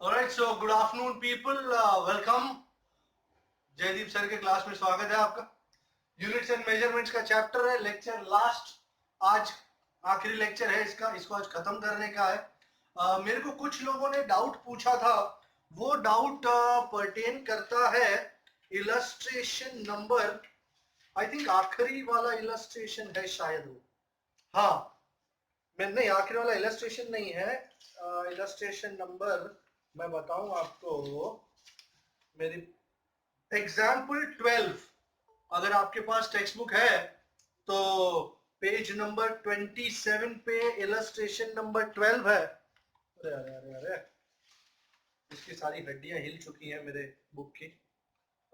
Alright, so good afternoon people. Welcome. Jaideep sir के class में स्वागत है आपका. यूनिट्स एंड मेजरमेंट्स का चैप्टर है, लेक्चर लास्ट. आज आखिरी लेक्चर है इसको आज खत्म करने का है. मेरे को कुछ लोगों ने डाउट पूछा था. वो डाउट पर्टेन करता है इलस्ट्रेशन नंबर, आई थिंक आखिरी वाला इलस्ट्रेशन है शायद वो. हाँ, मैं नहीं, आखिरी वाला इलस्ट्रेशन नहीं है. इलस्ट्रेशन नंबर मैं बताऊं आपको, मेरी एग्जाम्पल 12. अगर आपके पास टेक्स्ट बुक है तो पेज नंबर 27 पे इलस्ट्रेशन नंबर 12 है. अरे अरे अरे अरे, इसकी सारी हड्डियां हिल चुकी हैं मेरे बुक की.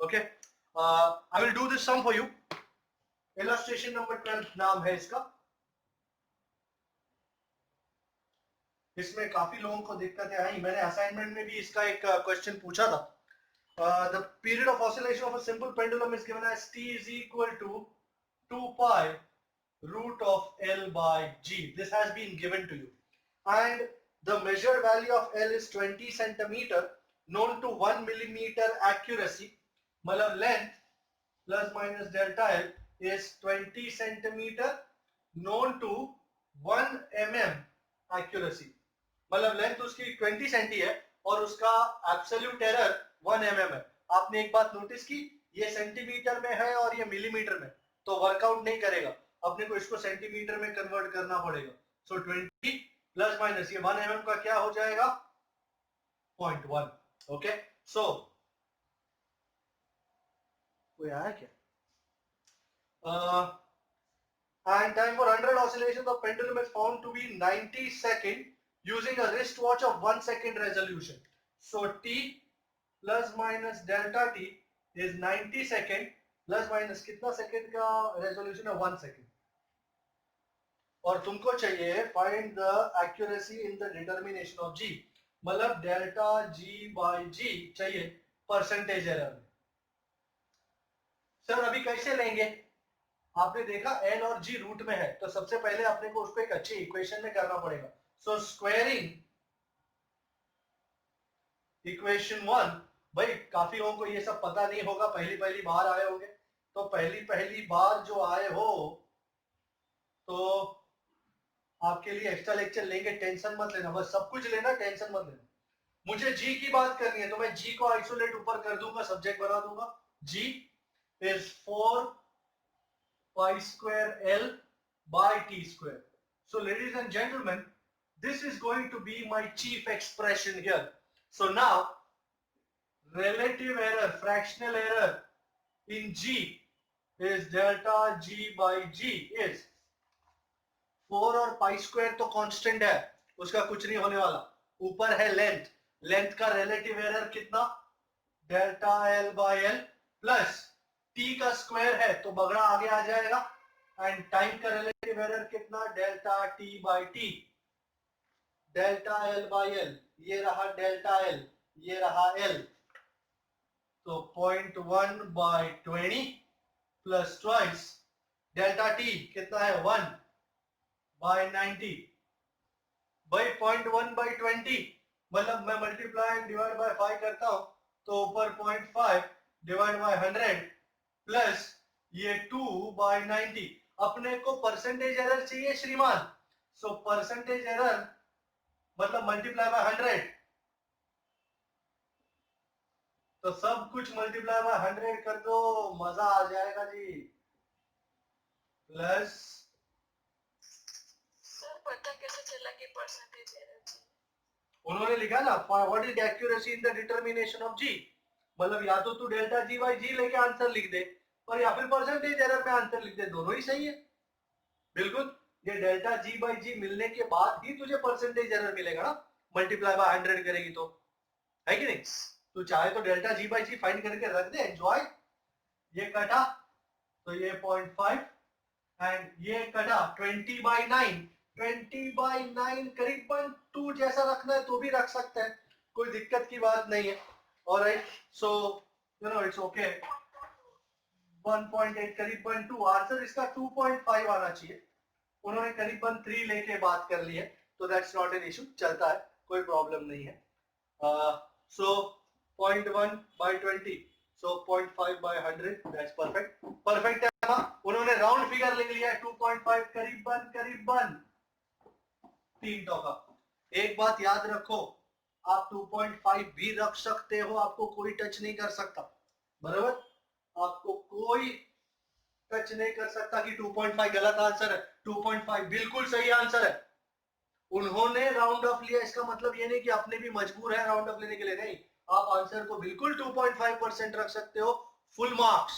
Okay, I will do this sum for you. Illustration number 12 नाम है इसका. इसमें काफी लोगों को दिक्कतें आई. मैंने असाइनमेंट में भी इसका एक क्वेश्चन पूछा था. The period of oscillation of a simple pendulum is given as t is equal to 2 pi root of L by G. This has been given to you. And the measured value of L is 20 centimeter known to 1 millimeter accuracy. मतलब length plus minus delta L is 20 centimeter known to 1 mm accuracy. मतलब length उसकी 20 senti है और उसका absolute error 1 mm है. आपने एक बात नोटिस की, ये सेंटीमीटर में है और ये मिलीमीटर में, तो वर्कआउट नहीं करेगा. अपने को इसको सेंटीमीटर में कन्वर्ट करना पड़ेगा. सो 20 प्लस माइनस ये 1 mm का क्या हो जाएगा, 0.1. ओके, सो कोई आया क्या? And time for 100 oscillations of pendulum is found to be 90 seconds using a wristwatch of 1 second resolution. So t plus minus delta t is 90 second plus minus कितना second का रेजोल्यूशन है, 1 सेकंड. और तुमको चाहिए find the accuracy in the determination of g. मतलब delta g bye g चाहिए percentage error में. Sir अभी कैसे लेंगे? आपने देखा L और G रूट में है, तो सबसे पहले अपने को उसको एक अच्छी इक्वेशन में करना पड़ेगा. सो स्क्वायरिंग इक्वेशन 1. भाई काफी लोगों को ये सब पता नहीं होगा, पहली पहली बार आए होंगे. तो पहली बार जो आए हो तो आपके लिए एक्स्ट्रा लेक्चर लेंगे, टेंशन मत लेना. बस सब कुछ लेना, टेंशन मत लेना. मुझे G की बात करनी है तो मैं G को आइसोलेट ऊपर कर दूंगा, सब्जेक्ट बना दूंगा. G is 4 pi square L by T square. So ladies and gentlemen, this is going to be my chief expression here. So now relative error, fractional error in G is delta G by G is 4 और pi square तो constant है, उसका कुछ नहीं होने वाला. ऊपर है लेंथ, लेंथ का relative error कितना, delta L by L plus t का स्क्वायर है तो बगड़ा आगे आ जाएगा. एंड टाइम का रिलेटिव एरर कितना, delta t by T, delta L by L. ये रहा डेल्टा L, ये रहा L. तो 0.1 by 20 plus twice delta t कितना है, 1 बाई 90. भाई 0.1 बाई 20 मतलब मैं मल्टीप्लाई एंड डिवाइड बाय 5 करता हूं तो ऊपर 0.5 डिवाइड बाय 100 प्लस ये 2 बाई 90. अपने को परसेंटेज एरर चाहिए श्रीमान. सो परसेंटेज एरर मतलब मल्टीप्लाई बाय 100. तो सब कुछ मल्टीप्लाई बाय 100 कर दो, मजा आ जाएगा जी. प्लस सर पता कैसे चला कि परसेंटेज एरर थी? उन्होंने लिखा ना what is accuracy in the determination of G. मतलब या तो तू डेल्टा G बाई G लेके आंसर लिख दे और या फिर परसेंटेज एरर में आंसर लिख दे, दोनों ही सही है. बिल्कुल, ये डेल्टा G बाई G मिलने के बाद ही तुझे परसेंटेज एरर मिलेगा ना, मल्टीप्लाई बाय 100 करेगी तो, है कि नहीं. तू चाहे तो delta G by G find करके रख दे, एंजॉय. ये कटा तो ये 0.5 एंड ये कटा 20 बाई 9. 20 बाई 9 करीबन 2 जैसा रखना है तो भी रख सकते हैं, कोई दिक्कत की बात नहीं है. Alright, so you know it's okay. 1.8 करीबन 2. आंसर इसका 2.5 आना चाहिए. उन्होंने करीबन 3 लेके बात कर ली है, तो दैट्स नॉट एन इशू, चलता है, कोई प्रॉब्लम नहीं है. So 0.1 by 20, so 0.5 by 100, that's perfect. Perfect है। उन्होंने राउंड फिगर ले लिया है 2.5, करीबन करीबन 3 टका। एक बात याद रखो, आप 2.5 भी रख सकते हो, आपको कोई टच नहीं कर सकता, बराबर। आपको कोई टच नहीं कर सकता कि 2.5 गलत आंसर है, 2.5 बिल्कुल सही आंसर है। उन्होंने राउंड ऑफ लिया, इसका मतलब ये नहीं कि अपने भी मजबूर है राउंड ऑफ लेने के लिए, नहीं। आप आंसर को बिल्कुल 2.5% रख सकते हो, फुल मार्क्स,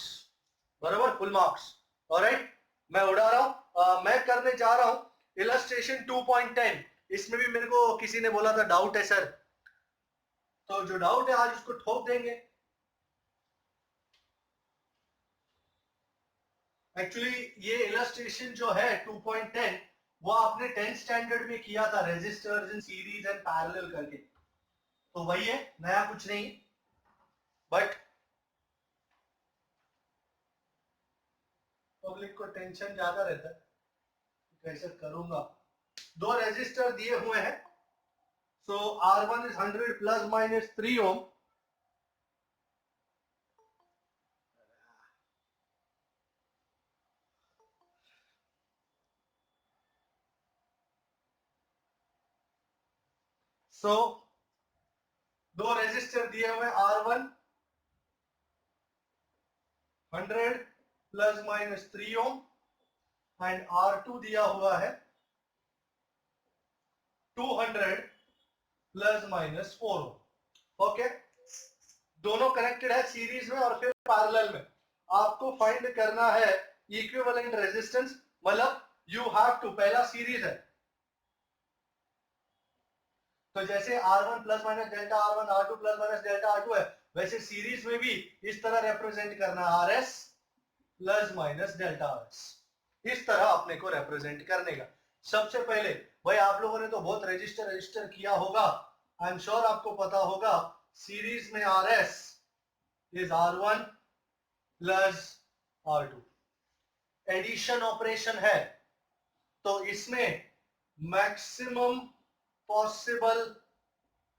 बराबर, फुल मार्क्स। ऑलराइट, मैं उड़ा रहा हूं, मैं करने जा रहा हूं इलस्ट्रेशन 2.10। इसमें भी मेरे को किसी ने बोला था डाउट है सर, तो जो डाउट है आज उसको ठोक देंगे। एक्चुअली ये इलस्ट्रेशन जो है 2.10 वो आपने 10th स्टैंडर्ड में किया था, resistors in series and parallel करके, तो वही है, नया कुछ नहीं। बट पब्लिक को टेंशन ज्यादा रहता है, कैसे करूंगा। दो रेजिस्टर दिए हुए हैं, सो R1 इज 100 प्लस माइनस 3 ओम, सो दो रेजिस्टर दिए हुए R1 100 plus minus 3 ohm and R2 दिया हुआ है 200 प्लस माइनस 4 ओम। ओके, दोनों कनेक्टेड है सीरीज में और फिर पैरेलल में। आपको फाइंड करना है इक्विवेलेंट रेजिस्टेंस, मतलब यू हैव टू, पहला सीरीज है तो जैसे R1 plus minus delta R1, R2 plus minus delta R2 है, वैसे सीरीज में भी इस तरह रिप्रेजेंट करना है, RS plus minus delta RS, इस तरह अपने को रिप्रेजेंट करने का। सबसे पहले भाई आप लोगों ने तो बहुत रजिस्टर किया होगा, आई एम श्योर आपको पता होगा सीरीज में RS is R1 plus R2। Addition operation है तो इसमें maximum possible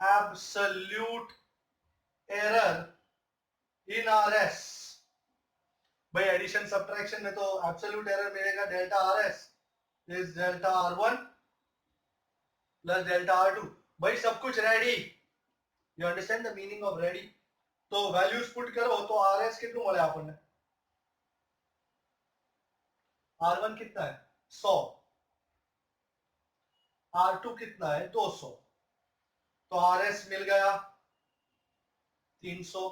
absolute error in RS। भाई एडिशन सब्ट्रैक्शन में तो एब्सोल्यूट एरर मिलेगा, delta RS is delta R1 plus delta R2। भाई सब कुछ ready, you understand the meaning of ready. तो वैल्यूज पुट करो तो RS कितना बोले आपने, R1 कितना है 100, R2 कितना है 200, तो RS मिल गया 300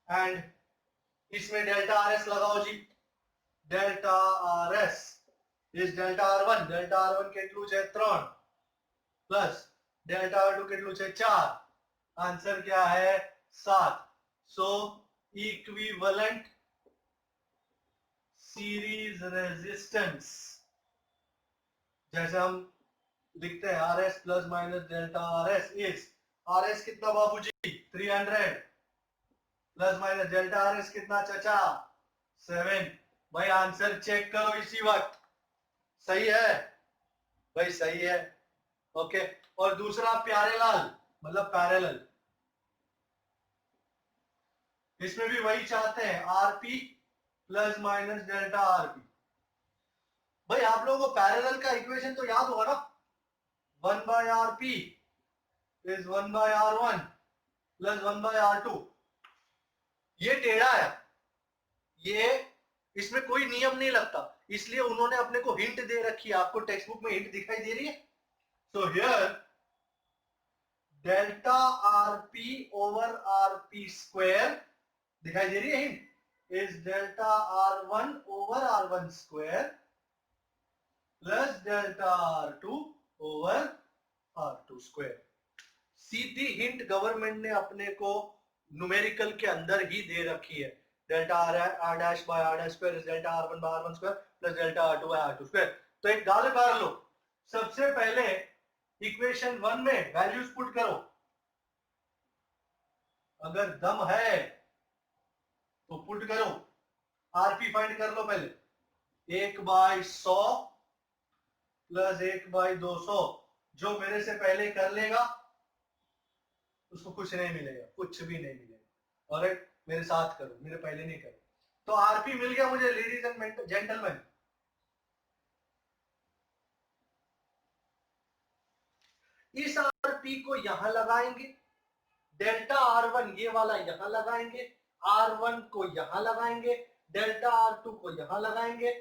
एंड इसमें डेल्टा RS लगाओ जी, delta RS is delta R1, delta R1 કેટલું છે 3 प्लस डेल्टा R2 કેટલું છે 4, आंसर क्या है 7। सो इक्विवेलेंट सीरीज रेजिस्टेंस, जैसे हम लिखते हैं RS plus minus delta RS is, RS कितना बाबूजी 300 प्लस माइनस डेल्टा RS कितना चाचा 7। भाई आंसर चेक करो इसी वक्त, सही है भाई, सही है। ओके, और दूसरा प्यारे लाल मतलब पैरेलल, इसमें भी वही चाहते हैं RP plus minus delta RP। भाई आप लोगों को पैरेलल का इक्वेशन तो याद होगा ना, 1 by RP is 1 by R1 plus 1 by R2। ये टेढ़ा है, ये इसमें कोई नियम नहीं लगता, इसलिए उन्होंने अपने को हिंट दे रखी है। आपको टेक्स्ट बुक में हिंट दिखाई दे रही है, so here delta RP over RP square दिखाई दे रही है, hint is delta R1 over R1 square plus delta R2 over R2 square. Sidhi hint government ने अपने को न्यूमेरिकल के अंदर ही दे रखी है, delta R dash by R dash square is delta R1 by R1 square plus delta R2 by R2 square. तो एक गाल कर लो, सबसे पहले इक्वेशन 1 में वैल्यूज पुट करो, अगर दम है तो पुट करो। RP फाइंड कर लो पहले, 1 बाय 100 प्लस 1 बाय 200, जो मेरे से पहले कर लेगा उसको कुछ नहीं मिलेगा, कुछ भी नहीं मिलेगा। ऑलराइट, मेरे साथ करो, मेरे पहले नहीं करो। तो आरपी मिल गया मुझे लेडीज एंड जेंटलमैन। इस आरपी को यहां लगाएंगे, डेल्टा R1 ये वाला यहां लगाएंगे, R1 को यहां लगाएंगे, डेल्टा R2 को यहां लगाएंगे,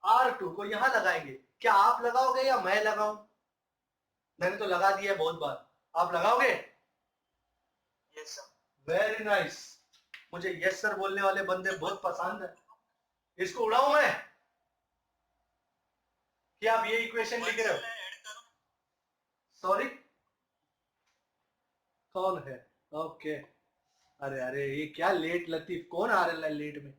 R2 को यहां लगाएंगे। क्या आप लगाओगे या मैं लगाऊं? मैंने तो लगा दिया बहुत बार, आप लगाओगे? Yes sir. वेरी नाइस, मुझे यस सर बोलने वाले बंदे बहुत पसंद है। इसको उड़ाऊं मैं कि आप ये इक्वेशन लिख रहे हो? सॉरी, कौन है? ओके, अरे अरे ये क्या लेट लतीफ, कौन आ रहा है लेट में?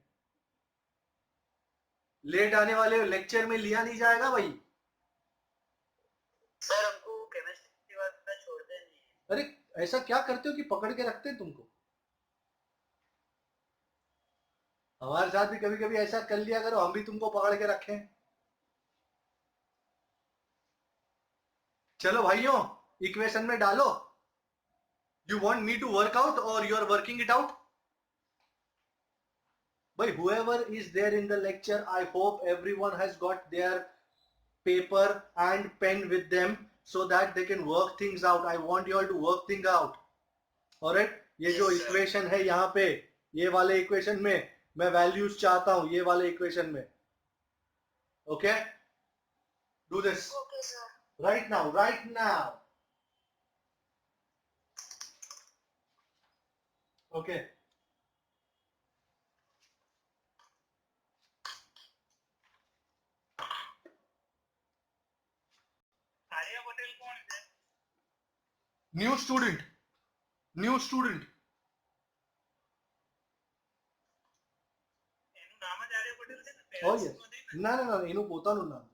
लेट आने वाले लेक्चर में लिया नहीं जाएगा भाई। सर हमको केमिस्ट्री वाला छोड़ते नहीं है। अरे ऐसा क्या करते हो कि पकड़ के रखते हैं तुमको? हमारे साथ भी कभी कभी ऐसा कर लिया करो, हम भी तुमको पकड़ के रखें। चलो भाइयों, इक्वेशन में डालो। You want me to work out और you are working it out? भाई whoever is there in the lecture, I hope everyone has got their paper and pen with them so that they can work things out. I want you all to work things out. Alright, ये जो equation है यहाँ पे, ये वाले equation में मैं values चाहता हूं, ये वाले इक्वेशन में। Okay, do this okay sir. right now, right now. Okay. Arya Patel कौन है? New student. New student. એનું નામ જ આર્ય પટેલ છે ને? Oh yes. ના ના ના, એનું પોતાનું નામ।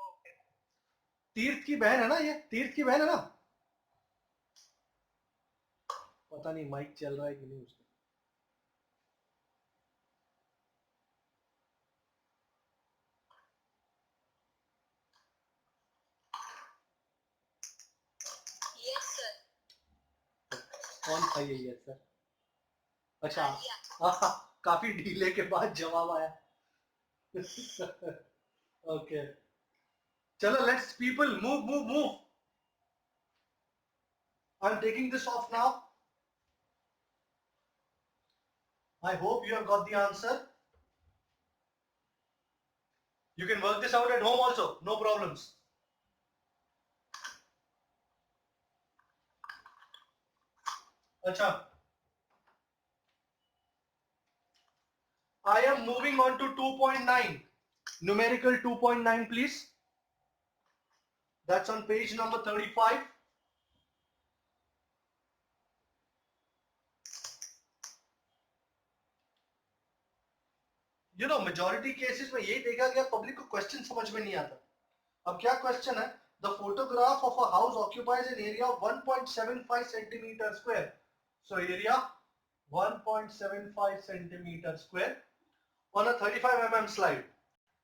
ઓકે। तीर्थ की बहन है ना, ये तीर्थ की बहन है ना? पता नहीं माइक चल रहा है कि नहीं उसका। Yes sir. कौन था ये यस सर? अच्छा, काफी ढीले के बाद जवाब आया। ओके, चलो let's people move move move. I am taking this of now. I hope you have got the answer. You can work this out at home also, no problems. Acha. I am moving on to 2.9. Numerical 2.9 please. That's on page number 35. You know, majority cases में यही देखा गया, public को question समझ में नहीं आता। अब क्या क्वेश्चन है? The photograph of a house occupies an area of 1.75 centimeter square. So area 1.75 centimeter square on a 35 mm slide.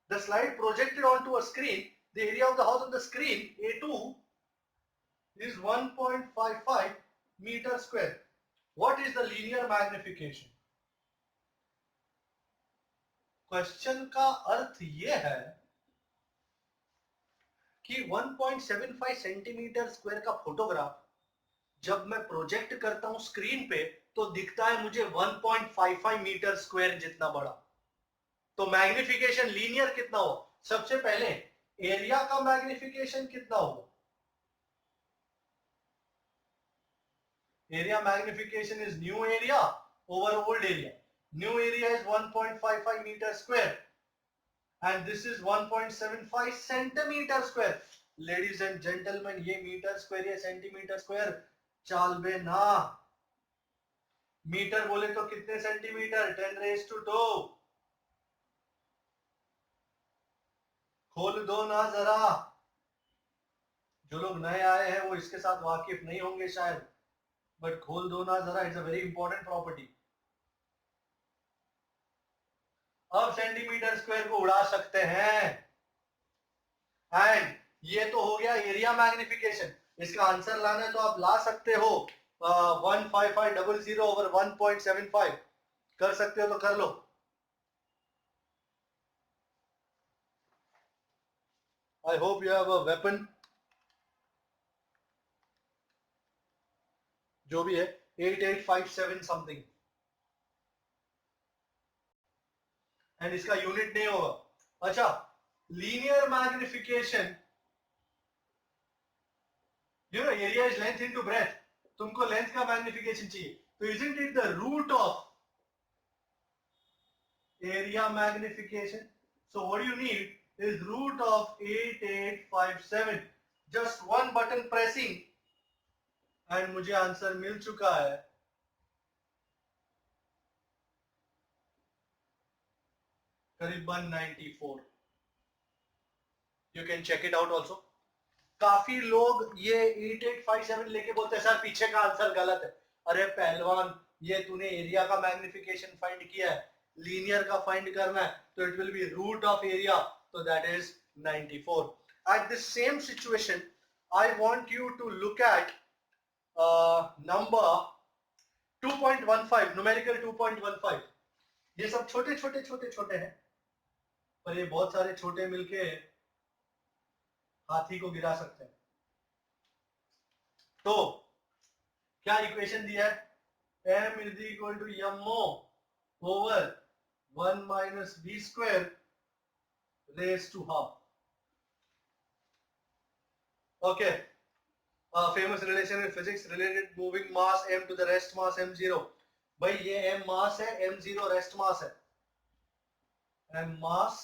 The slide projected onto a screen. The area of the house on the screen A2 is 1.55 meter square. What is the linear magnification? Question का अर्थ ये है कि 1.75 centimetre square का photograph जब मैं project करता हूं screen पे तो दिखता है मुझे 1.55 मीटर स्क्वायर जितना बड़ा। तो मैग्निफिकेशन लीनियर कितना हो? सबसे पहले एरिया का मैग्निफिकेशन कितना होगा? Area magnification is new area over old area. New area is 1.55 meter square and this is 1.75 centimeter square. Ladies and gentlemen, ये मीटर स्क्वायर या सेंटीमीटर स्क्वायर चाल बे ना। मीटर बोले तो कितने सेंटीमीटर? 10⁻²। खोल दो ना जरा। जो लोग नए आए हैं वो इसके साथ वाकिफ नहीं होंगे शायद, बट खोल दो ना जरा, it's a very important property. अब सेंटीमीटर स्क्वायर को उड़ा सकते हैं। एंड ये तो हो गया एरिया मैग्निफिकेशन। इसका आंसर लाना है तो आप ला सकते हो 15500 ओवर 1.75 कर सकते हो तो कर लो। I hope you have a weapon, जो भी है 8857 समथिंग, एंड इसका यूनिट नहीं होगा। अच्छा, linear magnification, you know area is length into breadth, तुमको लेंथ का मैग्निफिकेशन चाहिए, तो isn't it the root of area magnification? So what you need is root of 8857, just one button pressing and मुझे answer मिल चुका है करीबन 94। You can check it out also। काफी लोग ये 8857 लेके बोलते हैं सर पीछे का आंसर गलत है। अरे पहलवान, ये तूने एरिया का मैग्निफिकेशन फाइंड किया है, लीनियर का फाइंड करना है, तो it will be root of area, तो that is 94। At this same situation, I want you to look at number 2.15, numerical 2.15। ये सब छोटे छोटे छोटे छोटे हैं, पर ये बहुत सारे छोटे मिलके हाथी को गिरा सकते हैं। तो क्या इक्वेशन दिया है? m is equal to mO over 1 minus b square raise to half. Okay, famous relation in physics, related moving mass m to the rest mass m0। भाई ये m मास है, m0 रेस्ट मास है, m mass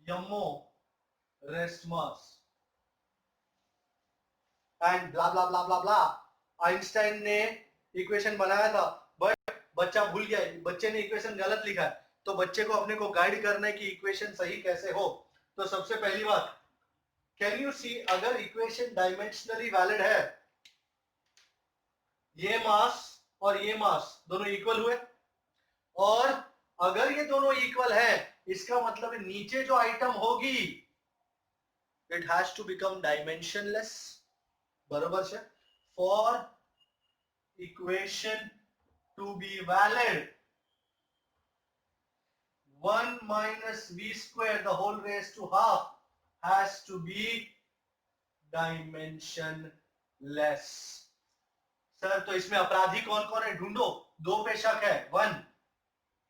mO rest mass, and blah blah blah blah blah. Einstein ने equation बनाया था, but बच्चा भूल गया, बच्चे ने इक्वेशन गलत लिखा है। तो बच्चे को अपने को गाइड करना है कि इक्वेशन सही कैसे हो। तो सबसे पहली बात, कैन यू सी, अगर इक्वेशन डायमेंशनली वैलिड है, ये मास और ये मास दोनों इक्वल हुए, और अगर ये दोनों इक्वल है, इसका मतलब नीचे जो आइटम होगी it has to become dimensionless, बरोबर है। For equation to be valid, 1 minus v square the whole raised to half has to be dimensionless। Sir तो इसमें अपराधी कौन कौन है ढूंढो, दो पे शक है, 1,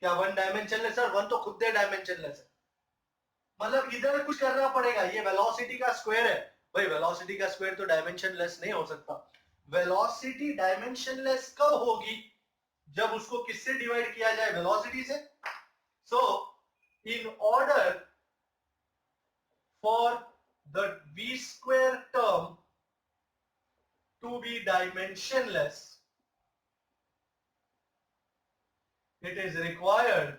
क्या 1 डायमेंशनलेस? सर 1 तो खुद ही डायमेंशनलेस है, मतलब इधर कुछ करना पड़ेगा। ये वेलोसिटी का स्क्वायर है, भाई वेलोसिटी का स्क्वायर तो डायमेंशनलेस नहीं हो सकता। वेलोसिटी डायमेंशनलेस कब होगी? जब उसको किससे डिवाइड किया जाए? वेलोसिटी से। So, in order for the v square term to be dimensionless, it is required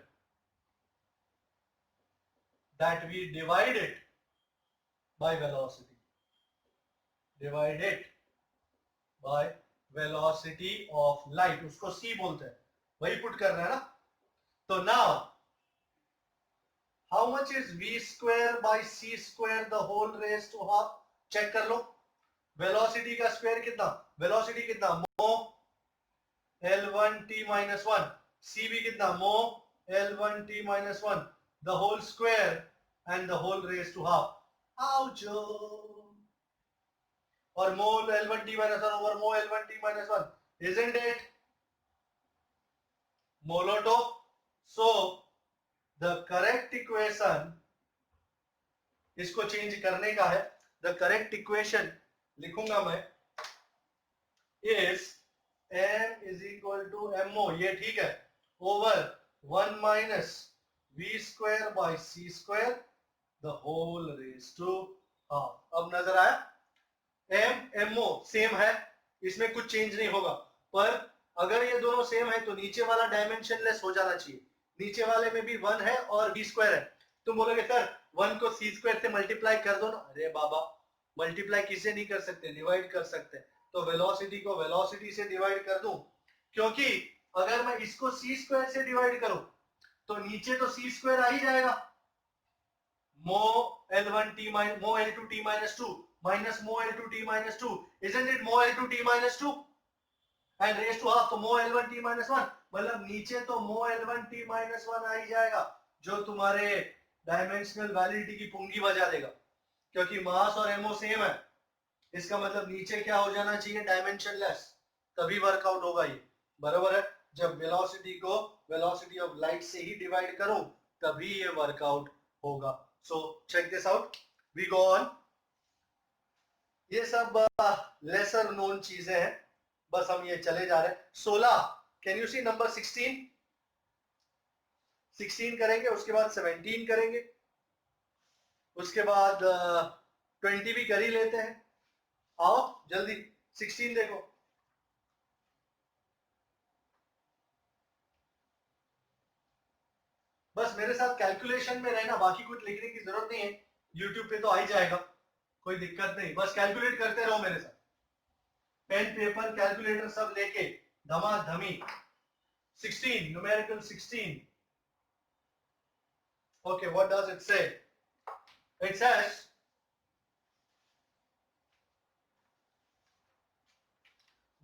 that we divide it by velocity. Divide it by velocity of light, उसको c बोलते हैं, वही पुट करना है ना। तो now how much is v square by c square the whole raised to half? Check कर लो, वेलोसिटी का स्क्वायर कितना? वेलोसिटी कितना? मो L1t minus 1, c भी कितना? मो L1t minus 1, the whole square and the whole raised to half। आओ और मो L1t minus 1 over मो L1t minus 1, isn't it Molotov? So the correct equation, इसको चेंज करने का है, the correct equation लिखूंगा मैं, is m is equal to mo, ये ठीक है, over 1 minus v square by c square the whole raised to half। अब नजर आया? m mo सेम है, इसमें कुछ चेंज नहीं होगा, पर अगर ये दोनों सेम है तो नीचे वाला डायमेंशनलेस हो जाना चाहिए। नीचे वाले में भी 1 है और v स्क्वायर है। तुम बोलोगे सर 1 को c स्क्वायर से मल्टीप्लाई कर दो ना। अरे बाबा, मल्टीप्लाई किससे नहीं कर सकते? डिवाइड कर सकते हैं। तो वेलोसिटी को वेलोसिटी से डिवाइड कर दूं, क्योंकि अगर मैं इसको c स्क्वायर से डिवाइड करूं तो नीचे तो c स्क्वायर आ ही जाएगा। मो L1t मो L2t minus 2 माइनस मो L2t minus 2 isn't it mho L2 T minus 2 and raised to half, तो mho L1 T minus 1, मतलब नीचे तो mho L1 T minus 1 आ ही जाएगा जो तुम्हारे डायमेंशनल वैलिडिटी की पुंगी बजा देगा, क्योंकि मास और एमओ सेम है। इसका मतलब नीचे क्या हो जाना चाहिए, डायमेंशनलेस, तभी वर्कआउट होगा ये, बराबर है। जब वेलोसिटी को वेलोसिटी ऑफ लाइट से ही डिवाइड करो तभी ये वर्कआउट होगा। So check this out, we go on. ये सब लेसर नोन चीजें हैं, बस हम ये चले जा रहे हैं। 16, कैन यू सी नंबर 16? 16 करेंगे, उसके बाद 17 करेंगे, उसके बाद 20 भी कर ही लेते हैं। आओ जल्दी 16 देखो। बस मेरे साथ कैलकुलेशन में रहना, बाकी कुछ लिखने की जरूरत नहीं है, यूट्यूब पे तो आ ही जाएगा, कोई दिक्कत नहीं, बस कैलकुलेट करते रहो मेरे साथ। पेन पेपर कैलकुलेटर सब लेके धमाधमी। 16, numerical 16। Okay, what does it say? It says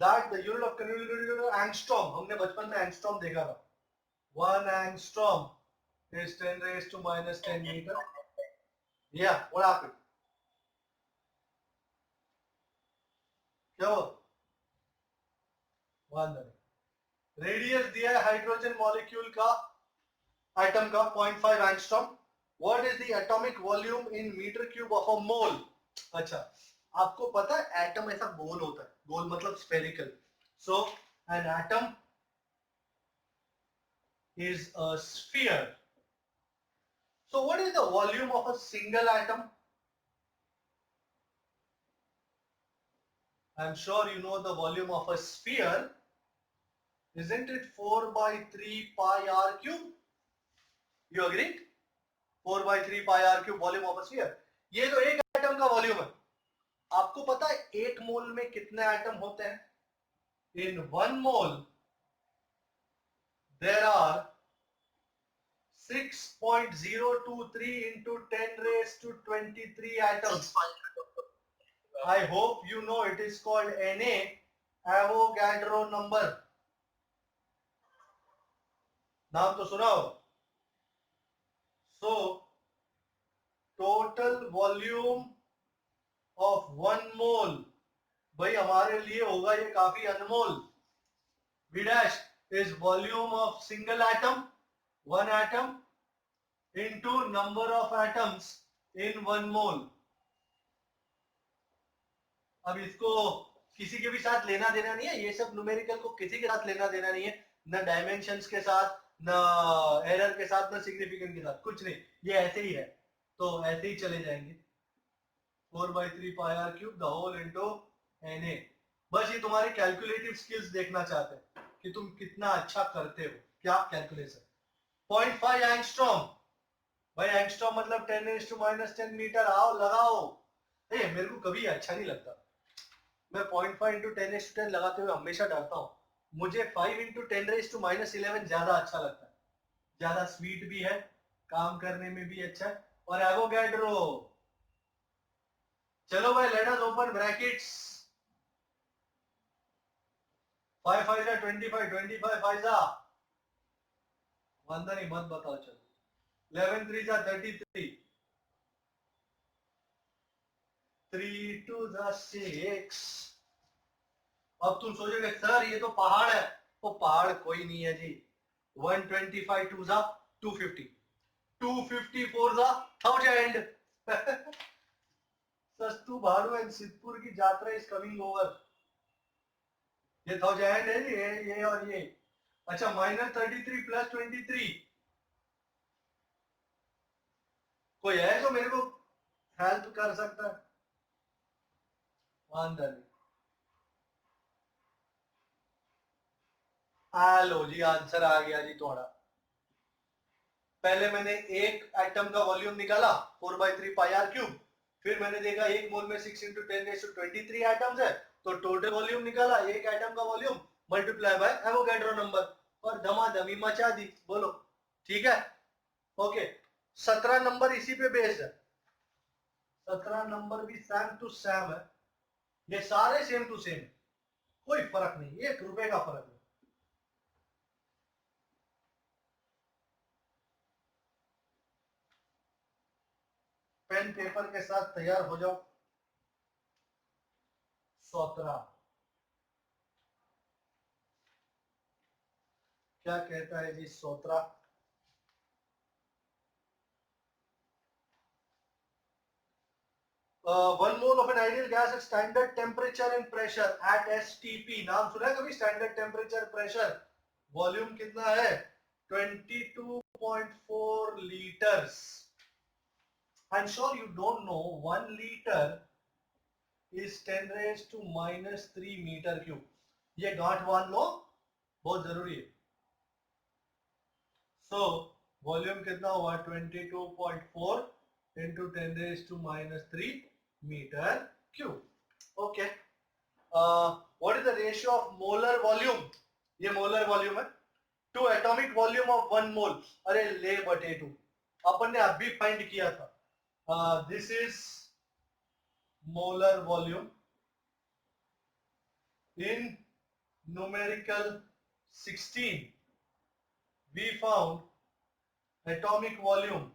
that the unit of angstrom, हमने बचपन में angstrom देखा था। 1 angstrom is 10 raised to minus 10 meter. Yeah, what happened? क्या हुआ? रेडियस दिया है हाइड्रोजन मॉलिक्यूल का, एटम का 0.5 angstrom. What is the atomic volume in metre cube of a mole? अच्छा, आपको पता है एटम ऐसा गोल होता है, गोल मतलब spherical. So an atom is a sphere. So what is the volume of a single atom? I'm sure you know the volume of a sphere. Isn't it 4 by 3 pi r cube? You agree? 4 by 3 pi r cube volume of a sphere. ये तो एक atom का volume है। आपको पता है एक मोल में कितने एटम होते हैं? In 1 mole there are 6.023 into 10 raised to 23 atoms. I hope you know it is called Na, Avogadro number. नाम तो सुना हो। So total volume of 1 mole, भाई हमारे लिए होगा ये काफी अनमोल। V dash is volume of single atom, one atom into number of atoms in 1 mole. अब इसको किसी के भी साथ लेना देना नहीं है, ये सब न्यूमेरिकल को किसी के साथ लेना देना नहीं है, न डायमेंशंस के साथ, न एरर के साथ, न सिग्निफिकेंट के साथ, कुछ नहीं, ये ऐसे ही है, तो ऐसे ही चले जाएंगे। 4 by 3 pi r cube the whole into Na। बस ये तुम्हारी कैलकुलेटिव स्किल्स देखना चाहते हैं कि तुम कितना अच्छा करते हो, क्या कैलकुलेशन। 0.5 एंगस्ट्रॉम, भाई एंगस्ट्रॉम मतलब 10 raised to minus 10 मीटर। आओ लगाओ। मेरे को कभी अच्छा नहीं लगता, मैं 0.5 into 10 raised to 10 लगाते हुए हमेशा डरता हूँ। मुझे 5 into 10 raised to minus 11 ज्यादा अच्छा लगता है, ज्यादा स्वीट भी है, काम करने में भी अच्छा है। और एवोगैड्रो, चलो भाई लेट अस ओपन ब्रैकेट्स। 5 5 जा 25, 25 5 जा वंदनी मत बताओ, चलो 11 3 जा 33, 3 2 जा 6। अब तुम सोचोगे सर ये तो पहाड़ है, वो पहाड़ कोई नहीं है जी। 125 2 जा 250, 254 जा 1000। सस्तु भाड़ू एंड सिद्धपुर की यात्रा इज कमिंग ओवर। ये 1000 है जी, ये और ये। अच्छा -33 + 23, कोई है जो मेरे को हेल्प कर सकता है? वांदा नहीं। लो जी, आंसर आ गया जी थोड़ा। पहले मैंने एक एटम का वॉल्यूम निकाला 4 by 3 pi r cube, फिर मैंने देखा एक मोल में 6 into 10 raised to 23 एटम्स है, तो टोटल वॉल्यूम निकाला, एक एटम का volume multiply by Avogadro number, और धमाधमी मचा दी। बोलो ठीक है? ओके, 17 नंबर इसी पे बेस्ड है, 17 नंबर भी सेम टू सेम है। ये सारे सेम टू सेम, कोई फर्क नहीं, 1 रुपए का फर्क नहीं। पेन पेपर के साथ तैयार हो जाओ। 17 क्या कहता है जी 17? One mole of an ideal gas at standard temperature and pressure at STP। नाम सुना है कभी? Standard temperature pressure. वॉल्यूम कितना है? 22.4 litres. I'm sure you don't know 1 liter is 10 raised to minus 3 metre cube. ये गांठ बांध लो, बहुत जरूरी है। सो वॉल्यूम कितना हुआ? 22.4 into 10 raised to minus 3 metre cube. Okay, what is the ratio of molar volume? ये मोलर वॉल्यूम है to atomic volume of 1 mole. अरे ले बटे 2, अपन ने अभी फाइंड किया था। This is molar volume in numerical 16 we found atomic volume।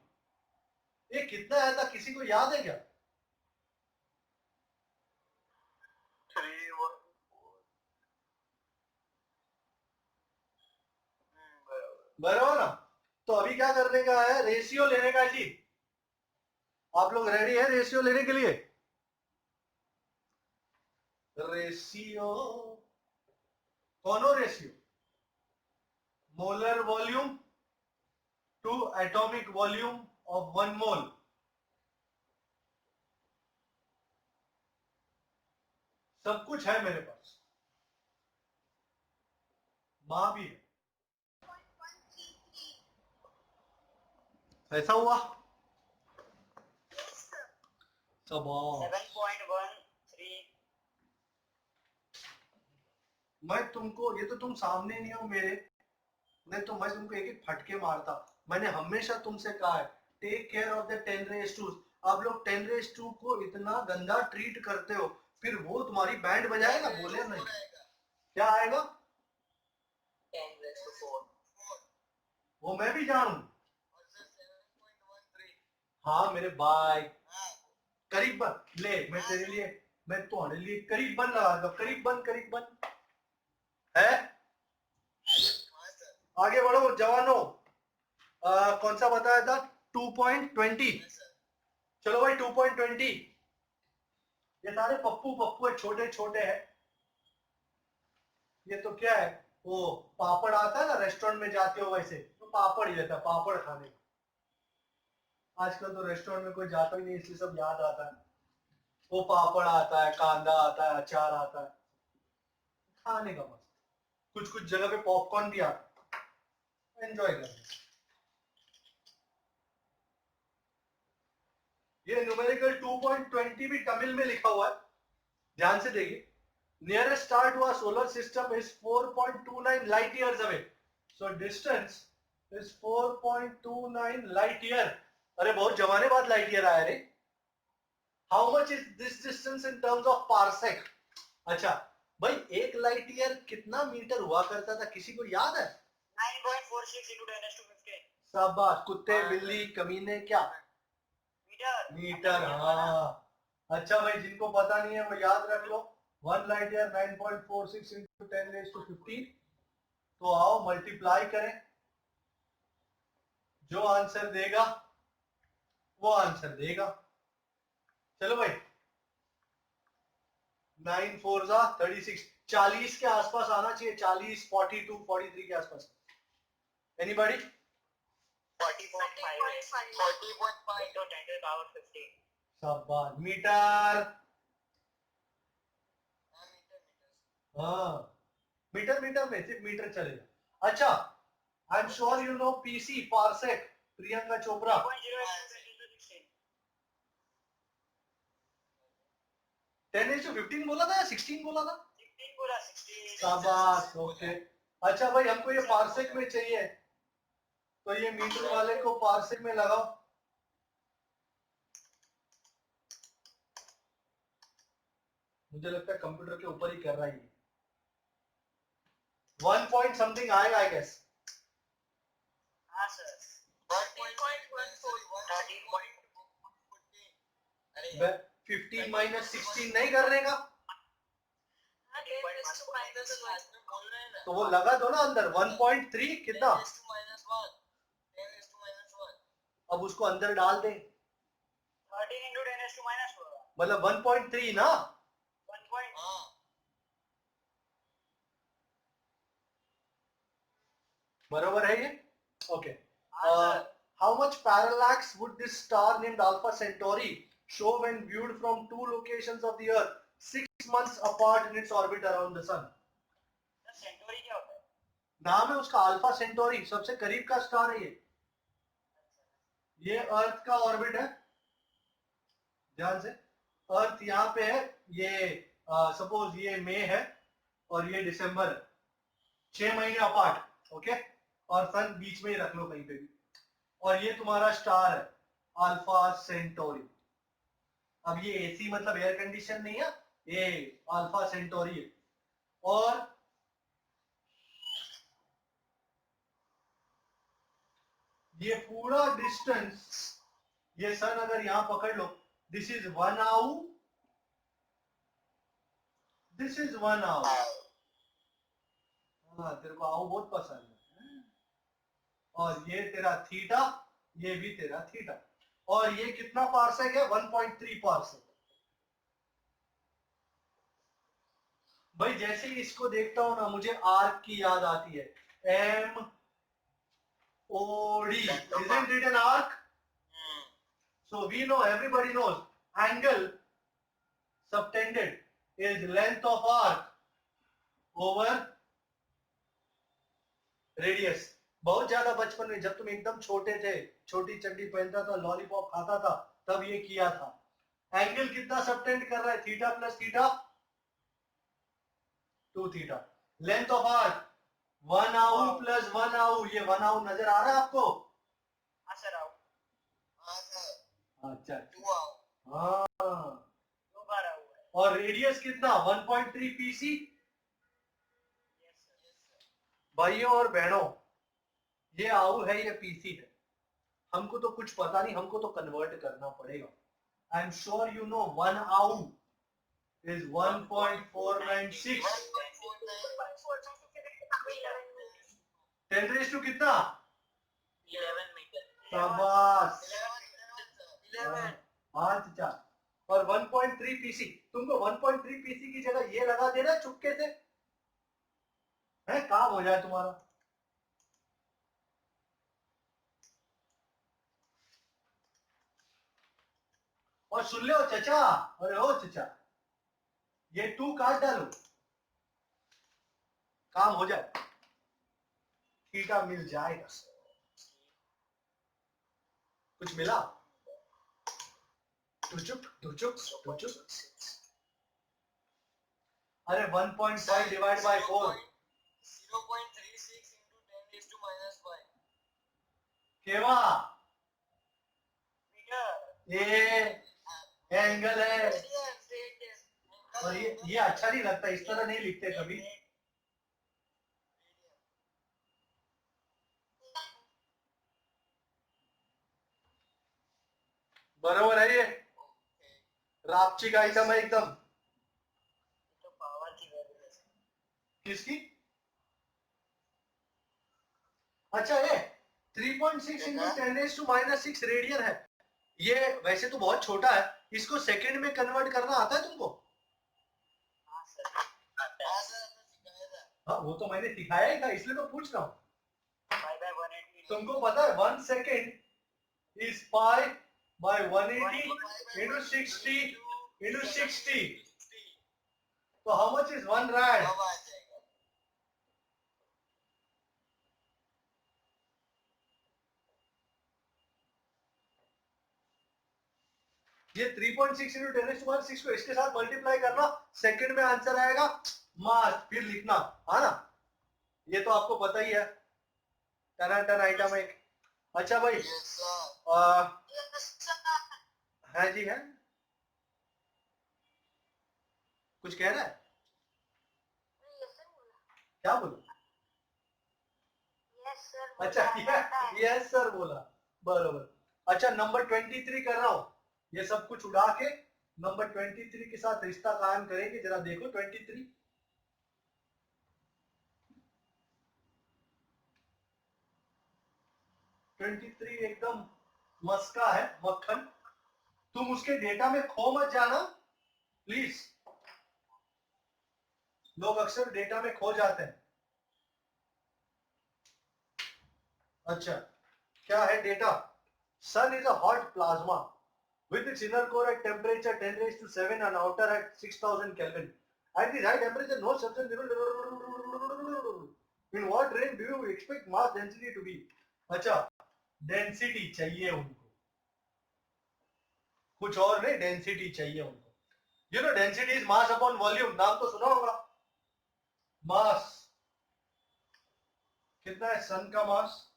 ये कितना आया था, किसी को याद है क्या? 314 बराबर ना? तो अभी क्या करने का है? रेशियो लेने का है जी। आप लोग रेडी है रेशियो लेने के लिए? रेशियो, कौन ratio? Molar volume to atomic volume of 1 mole. सब कुछ है मेरे पास, मां भी है। ऐसा हुआ? शाबाश। 7.13। मैं तुमको, ये तो तुम सामने नहीं हो मेरे, नहीं तो मैं तुमको एक एक फटके मारता। मैंने हमेशा तुमसे कहा है take care of the 10 raise 2। आप लोग 10 रेज 2 को इतना गंदा ट्रीट करते हो, फिर वो तुम्हारी बैंड बजाएगा, बोले नहीं। क्या आएगा? 10 वो मैं भी जानू। हाँ मेरे भाई, करीबन ले, मैं तेरे लिए, मैं तुम्हारे लिए करीबन लगा दूंगा। करीबन है। आगे बढ़ो जवानों। कौन सा बताया था? 2.20। चलो भाई 2.20। ये सारे पप्पू पप्पू है, छोटे छोटे हैं। ये तो क्या है, वो पापड़ आता है ना, रेस्टोरेंट में जाते हो वैसे, तो पापड़ ही रहता है, पापड़ खाने का। आजकल तो रेस्टोरेंट में कोई जाता ही नहीं, इसलिए सब याद आता है। वो पापड़ आता है, कांदा आता है, अचार आता है, खाने का मस्त। कुछ कुछ जगह पे पॉपकॉर्न भी आता है, एंजॉय करने। ये न्यूमेरिकल 2.20 भी तमिल में लिखा हुआ है, ध्यान से देखिए। Nearest star to our solar system is 4.29 light years away. So distance is 4.29 light year. अरे बहुत जमाने बाद लाइट ईयर आया रे। How much is this distance in terms of parsec? अच्छा भाई, एक लाइट ईयर कितना मीटर हुआ करता था, किसी को याद है? 9.46 into 10⁻15। शाबाश, कुत्ते बिल्ली कमीने, क्या? मीटर। मीटर, हाँ। अच्छा भाई, जिनको पता नहीं है वो याद रख लो। 1 लाइट ईयर 9.46 into 10⁻15। तो आओ मल्टीप्लाई करें, जो आंसर देगा वो आंसर देगा। चलो भाई, 9 4 जा 36, 40 के आसपास आना चाहिए। 40, 42, 43 के आसपास। एनीबॉडी? 40.5 into 10⁻15। शाबाश। मीटर, हाँ मीटर में सिर्फ मीटर चलेगा। अच्छा, आई am sure you no PC, parsec, Priyanka Chopra. 10⁻15 बोला था या 16 बोला था? 16 बोला, 16। शाबाश, ओके। अच्छा भाई, हमको ये पार्सेक में चाहिए, तो ये मीटर वाले को पार्सेक में लगाओ। मुझे लगता है कंप्यूटर के ऊपर ही कर रहा है ये। 1 पॉइंट समथिंग आएगा आई गेस। हाँ सर 13.14 15 माइनस 16 नहीं करने का, तो वो लगा दो ना अंदर 1.3 कितना, अब उसको अंदर डाल दे, 13 into 10 is to minus 4 मतलब 1.3 ना, 1 point बरोबर है ये। ओके, हाँ sir how much parallax would this star named Alpha Centauri show when viewed from two locations of the Earth 6 months apart in its orbit around the sun? Centauri क्या होता है? नाम है उसका अल्फा सेंटोरी, सबसे करीब का स्टार है ये अर्थ का ऑर्बिट है, ध्यान से, अर्थ यहाँ पे है, ये सपोज ये मई है और ये दिसंबर है, 6 महीने अपार्ट, ओके, और सन बीच में ही रख लो कहीं पे भी, और ये तुम्हारा स्टार है अल्फा सेंटोरी। अब ये एसी मतलब एयर कंडीशन नहीं है, ये अल्फा सेंटोरी है। और ये पूरा डिस्टेंस, ये सन अगर यहां पकड़ लो, दिस इज 1 आउ, दिस इज 1 आउ। हाँ, तेरे को आउ बहुत पसंद है, और ये तेरा थीटा, ये भी तेरा थीटा, और ये कितना पार्सेक है, 1.3 पार्सेक। भाई जैसे ही इसको देखता हूं ना, मुझे आर्क की याद आती है, M OD, isn't it an arc? So we know, everybody knows, angle subtended is length of arc over radius. बहुत ज्यादा बचपन में जब तुम एकदम छोटे थे, छोटी चड्डी पहनता था, लॉलीपॉप खाता था, तब ये किया था। एंगल कितना सबटेंड कर रहा है, theta plus theta 2 theta. Length of arc 1 आउ प्लस 1 आउ, ये 1 आउ नजर आ रहा है आपको? हाँ सर आओ अच्छा, 2 आओ हाँ, 2 बार आओ है और रेडियस कितना, 1.3 पीसी। यस सर भाइयों और बहनों, ये आउ है, ये पीसी है, हमको तो कुछ पता नहीं, हमको तो कन्वर्ट करना पड़ेगा। आई एम श्योर यू नो 1 आउ इज 1.496, 10 रेज़ टू कितना, 11 मीटर शाबाश, 11 हाँ चाचा, और 1.3 पीसी, तुमको 1.3 पीसी की जगह ये लगा देना चुपके से, है, काम हो जाए तुम्हारा। और सुन लो चचा, अरे ओ चचा, ये 2 काट डालो, काम हो जाए, थीटा मिल जाएगा। कुछ मिला, टुचुक टुचुक टुचुक, अरे 1.5 divide by 4 0.36 into 10 raised to minus 5 केवा, मीटर ये एंगल है, और ये अच्छा नहीं लगता, इस तरह नहीं लिखते कभी। बराबर है ये, रापची का आइटम है एकदम। तो पावर की वैल्यू है किसकी, अच्छा ये 3.6 into 10 raise to minus 6 radian है। ये वैसे तो बहुत छोटा है, इसको सेकंड में कन्वर्ट करना आता है तुमको? हाँ सर हाँ, वो तो मैंने सिखाया ही था, इसलिए तो पूछ रहा हूँ। 5/180 तुमको पता है 1 second is pi by 180 into 60 into 60, तो हाउ मच इज 1 rad? ये 3.6 into 10 raised to minus 6 को इसके साथ मल्टीप्लाई करना, सेकंड में आंसर आएगा, मास फिर लिखना, हाँ ना, ये तो आपको पता ही है, टन आइटम है। अच्छा भाई, है जी है, कुछ कह रहा है? यस सर बोला। क्या बोला? Yes sir. अच्छा यस सर बोला, बरोबर। अच्छा नंबर 23 कर रहा हूं, ये सब कुछ उड़ा के नंबर 23 के साथ रिश्ता कायम करेंगे। जरा देखो 23 एकदम मस्का है, मक्खन। तुम उसके डेटा में खो मत जाना प्लीज, लोग अक्सर डेटा में खो जाते हैं। अच्छा क्या है data? Sun is a hot plasma with its inner core at temperature 10 raised to 7 and outer at 6000 Kelvin. At this high temperature, no substance. In what range do you expect mass density to be? अच्छा density चाहिए उनको, कुछ और नहीं, density चाहिए उनको। You know density is mass upon volume, नाम तो सुना होगा। मास कितना है सन का मास?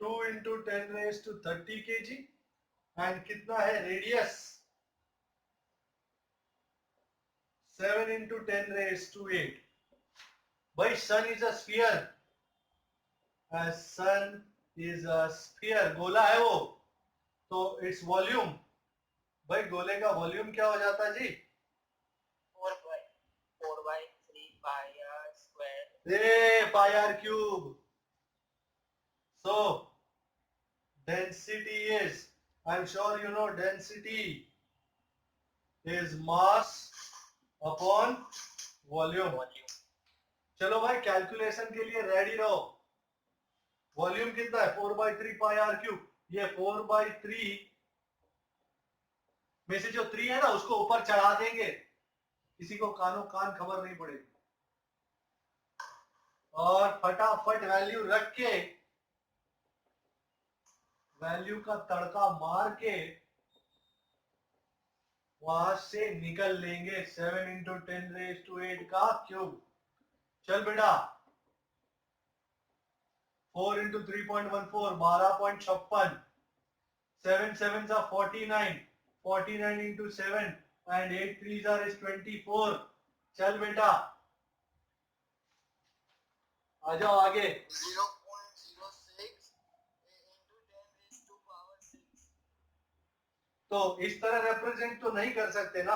2 into 10 raised to 30 kg। And कितना है रेडियस? 7 into 10 raised to 8। भाई sun is a sphere, sun is a sphere, गोला है वो, तो इट्स वॉल्यूम, भाई गोले का वॉल्यूम क्या हो जाता है जी? 4/3 pi r square. Pi R cube. So density is, I am sure you know, density is mass upon volume. चलो भाई कैलकुलेशन के लिए रेडी रहो। वॉल्यूम कितना है? 4/3 पाई आर क्यूब। ये 4/3 में से जो 3 है ना उसको ऊपर चढ़ा देंगे, किसी को कानो कान खबर नहीं पड़ेगी। और फटाफट वैल्यू रख के, वैल्यू का तड़का मार के वहां से निकल लेंगे 7 into 10 raised to 8 का क्यूब। चल बेटा 4 into 3.14 12.56, 7 sevens are 49, 49 into 7 and 8 threes are is 24। चल बेटा आ जाओ आगे। 0.06 into 10 raised to power 6. तो इस तरह रिप्रेजेंट तो नहीं कर सकते ना,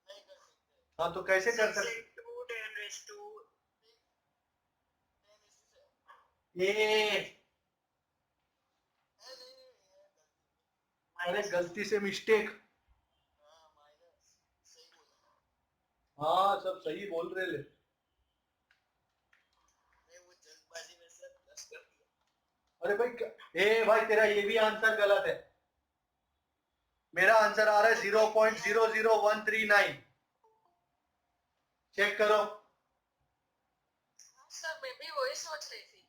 नहीं कर सकते। हाँ तो कैसे कर सकते? 10 raised to 10 ए अरे गलती से मिस्टेक। माइनस, सही बोला। हाँ सब सही बोल रहे ले। मैं वो जल्दबाजी में से प्लस कर दिया। अरे भाई ए भाई तेरा ये भी आंसर गलत है, मेरा आंसर आ रहा है 0.00139। चेक करो। सर मैं भी वही सोच रही थी।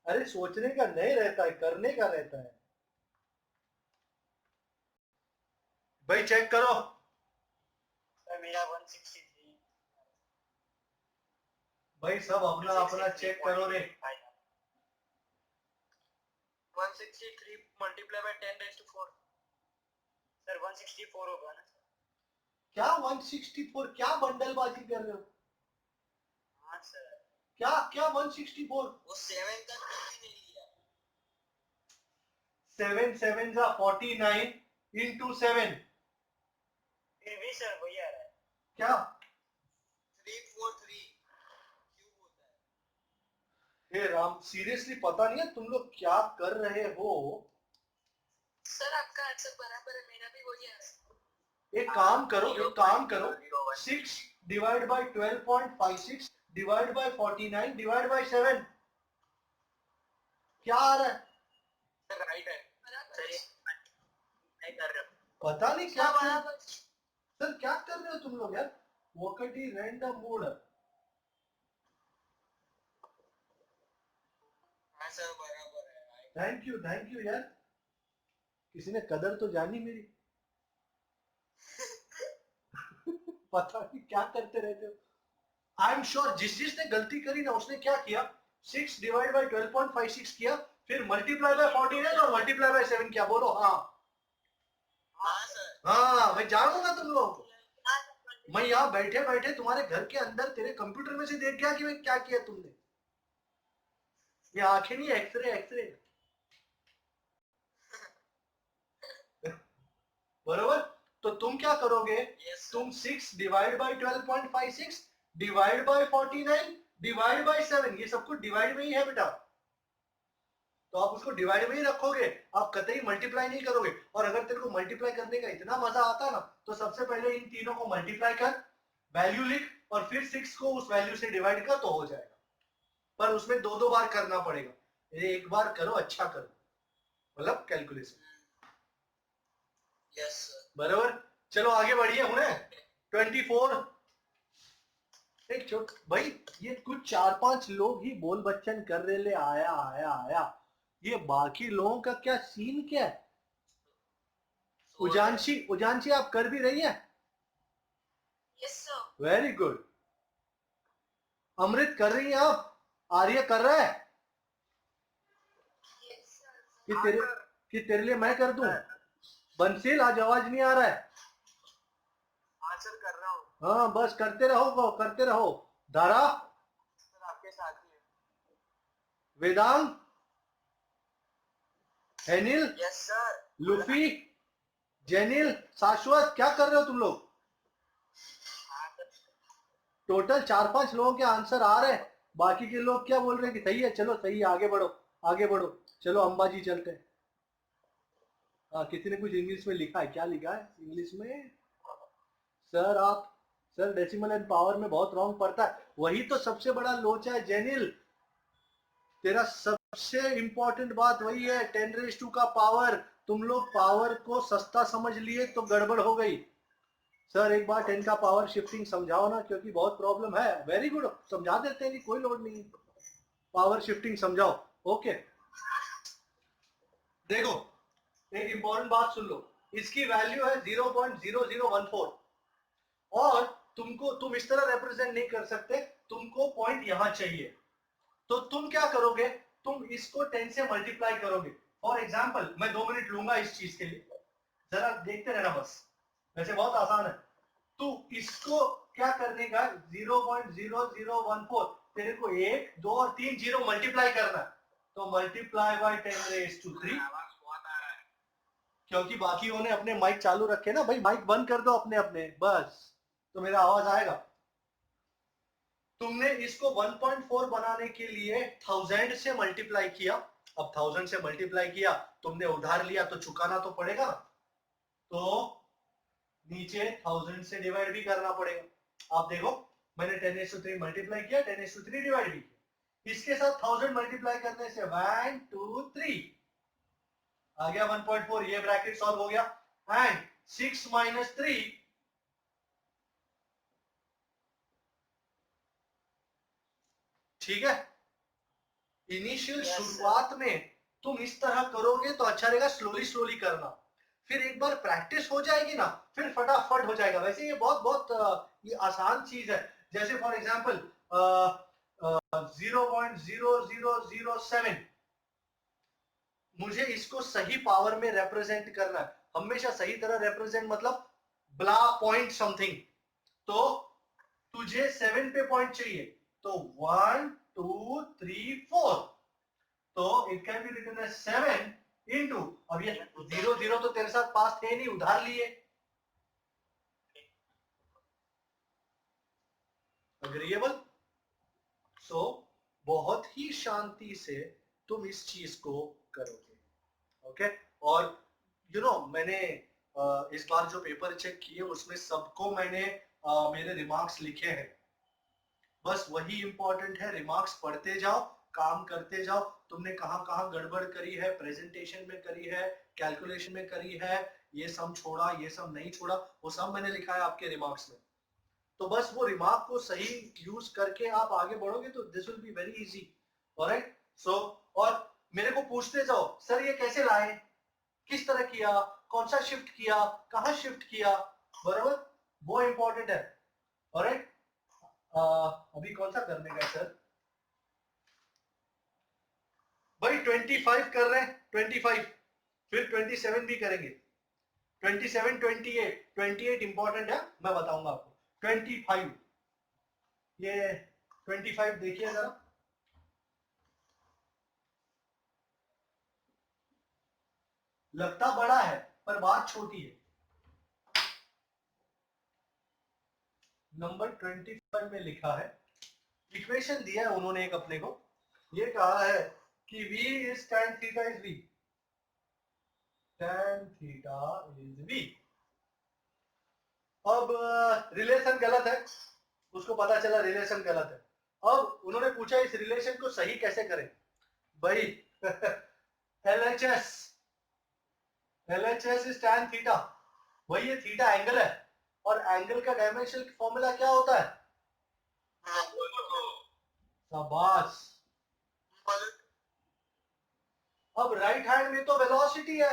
अरे सोचने का नहीं रहता है, करने का रहता है भाई। चेक करो। सर मेरा 163। भाई सब अपना अपना चेक करो रे। 163 multiply by 10 raised to 4। Sir 164 होगा ना सर? क्या 164? क्या बंडलबाजी कर रहे हो? हाँ सर। क्या क्या 164? वो 7 तक कभी नहीं लिया। 7 sevens are 49 into 7। फिर भी सर वही आ रहा है। क्या 343 क्यूब होता है। हे राम, सीरियसली पता नहीं है तुम लोग क्या कर रहे हो। सर आपका आंसर बराबर है, मेरा भी वही आ रहा है। एक काम करो, एक काम करो, 6 divide by 12.56 divide by 49 divide by 7। क्या आ रहा है? सर राइट है। बराबर है। नहीं कर रहे हो। पता नहीं क्या कर, बराबर। सर क्या कर रहे हो तुम लोग यार? वोकटी रैंडम मूड। हाँ सर बराबर है। थैंक यू यार, किसी ने कदर तो जानी मेरी। पता नहीं क्या करते रहते हो। आई एम श्योर जिसने गलती करी ना उसने क्या किया, 6 डिवाइड बाय 12.56 किया, फिर मल्टीप्लाई बाय 49 और मल्टीप्लाई बाय 7 किया। बोलो हाँ। हाँ सर। हाँ मैं जानूंगा तुम लोग। मैं यहाँ बैठे बैठे तुम्हारे घर के अंदर तेरे कंप्यूटर में से देख गया कि मैं क्या किया तुमने। ये आंखें नहीं, एक्सरे एक्सरे। बरोबर। तो तुम क्या करोगे, Yes, sir. तुम 6 divide by 12.56 divide by 49 divide by 7, ये सब कुछ डिवाइड में ही है बेटा, तो आप उसको डिवाइड में ही रखोगे, आप कतई मल्टीप्लाई नहीं करोगे। और अगर तेरे को मल्टीप्लाई करने का इतना मजा आता ना, तो सबसे पहले इन तीनों को मल्टीप्लाई कर, वैल्यू लिख, और फिर 6 को उस वैल्यू से डिवाइड कर तो हो जाएगा। पर उसमें दो दो बार करना पड़ेगा, ये एक बार करो, अच्छा करो, मतलब कैलकुलेशन। Yes, sir. बराबर। चलो आगे बढ़िए। हुए 24। एक छोट भाई, ये कुछ 4-5 लोग ही बोल बच्चन कर रहे ले, आया आया आया, ये बाकी लोगों का क्या सीन क्या है। उजांशी, उजांशी आप कर भी रही है, yes sir. Very good. Amrit कर रही है आप, आर्य कर रहा है यस सर। कि तेरे लिए मैं कर दूं। बंसील आज आवाज नहीं आ रहा है। हाँ सर कर रहा हूँ हाँ बस करते रहो, करते रहो। धारा, सर, आपके साथ ही है। Vedang, एनिल, yes sir. लुफी, जेनिल, शाश्वत, क्या कर रहे हो तुम लोग। हाँ सर। टोटल 4-5 लोगों के आंसर आ रहे हैं, बाकी के लोग क्या बोल रहे हैं कि सही है, चलो सही है, आगे बढ़ो आगे बढ़ो। चलो अंबाजी चलते हैं। हाँ, किसी ने कुछ इंग्लिश में लिखा है, क्या लिखा है इंग्लिश में। सर आप, सर डेसिमल एंड पावर में बहुत रॉन्ग पड़ता है, वही तो सबसे बड़ा लोचा है जेनिल। तेरा सबसे इंपॉर्टेंट बात वही है, 10⁻² का पावर। तुम लोग पावर को सस्ता समझ लिए तो गड़बड़ हो गई। सर एक बार 10 का पावर शिफ्टिंग समझाओ ना, क्योंकि बहुत प्रॉब्लम है। वेरी गुड, समझा देते हैं कि कोई लोड नहीं, पावर शिफ्टिंग समझाओ। ओके देखो, एक इंपॉर्टेंट बात सुन लो, इसकी वैल्यू है 0.0014, और तुम इस तरह रिप्रेजेंट नहीं कर सकते, तुमको पॉइंट यहां चाहिए। तो तुम क्या करोगे, तुम इसको 10 से मल्टीप्लाई करोगे। फॉर एग्जाम्पल मैं 2 मिनट लूंगा इस चीज के लिए, जरा देखते रहना बस, वैसे बहुत आसान है। तू इसको क्या करने का, 0.0014, तेरे को 1, 2 और 3 जीरो मल्टीप्लाई करना है, तो मल्टीप्लाई बाई 10⁻³ आवाज बहुत आ रहा है। क्योंकि बाकियों ने अपने माइक चालू रखे ना भाई, माइक बंद कर दो अपने अपने, बस तो मेरा आवाज आएगा। तुमने इसको 1.4 बनाने के लिए 1000 से मल्टीप्लाई किया। अब 1000 से मल्टीप्लाई किया, तुमने उधार लिया तो चुकाना तो पड़ेगा ना, तो नीचे 1000 से डिवाइड भी करना पड़ेगा। आप देखो, मैंने 10⁻³ मल्टीप्लाई किया, 10⁻³ डिवाइड भी किया, इसके साथ 1000 मल्टीप्लाई करने से 1 2 3 आ गया 1.4, ये ब्रैकेट सॉल्व हो गया। एंड 6 - 3, ठीक है। Initial Yes, sir. शुरुआत में तुम इस तरह करोगे तो अच्छा रहेगा, स्लोली स्लोली करना, फिर एक बार प्रैक्टिस हो जाएगी ना, फिर फटाफट हो जाएगा। वैसे ये बहुत बहुत ये आसान चीज है। जैसे फॉर एग्जांपल 0.0007, मुझे इसको सही पावर में रिप्रेजेंट करना है, हमेशा सही तरह रिप्रेजेंट, मतलब ब्ला पॉइंट समथिंग, तो तुझे 7 पे पॉइंट चाहिए, तो 1 2 3 4, तो it can be written as 7 into, अब ये 0 0 तो तेरे साथ पास थे नहीं, उधार लिए। अग्रीएबल। सो बहुत ही शांति से तुम इस चीज को करोगे, ओके। और मैंने इस बार जो पेपर चेक किए उसमें सबको मैंने मेरे रिमार्क्स लिखे हैं, बस वही इंपॉर्टेंट है। रिमार्क्स पढ़ते जाओ, काम करते जाओ, तुमने कहां कहां गड़बड़ करी है, प्रेजेंटेशन में करी है, कैलकुलेशन में करी है, ये सब छोड़ा, ये सब नहीं छोड़ा, वो सब मैंने लिखा है आपके रिमार्क्स में। तो बस वो रिमार्क को सही यूज करके आप आगे बढ़ोगे तो this will be very easy. Alright. So और मेरे को पूछते जाओ, सर ये कैसे लाए, किस तरह किया, कौन सा शिफ्ट किया, कहां शिफ्ट किया, बराबर, वो इंपॉर्टेंट है। ऑलराइट। अभी कौन सा करने का है सर, भाई 25 कर रहे हैं, 25, फिर 27 भी करेंगे, 27 28 इंपॉर्टेंट है, मैं बताऊंगा आपको। 25, ये 25 देखिए जरा, लगता बड़ा है पर बात छोटी है। नंबर 25 में लिखा है, इक्वेशन दिया है उन्होंने एक अपने को, ये कहा है कि v is tan theta is v, tan theta is v। अब रिलेशन गलत है, उसको पता चला रिलेशन गलत है। अब उन्होंने पूछा इस रिलेशन को सही कैसे करें भाई। LHS, LHS is tan theta, वही ये थीटा एंगल है, और एंगल का डायमेंशन फॉर्मूला क्या होता है? शाबाश। अब राइट हैंड में तो वेलोसिटी है,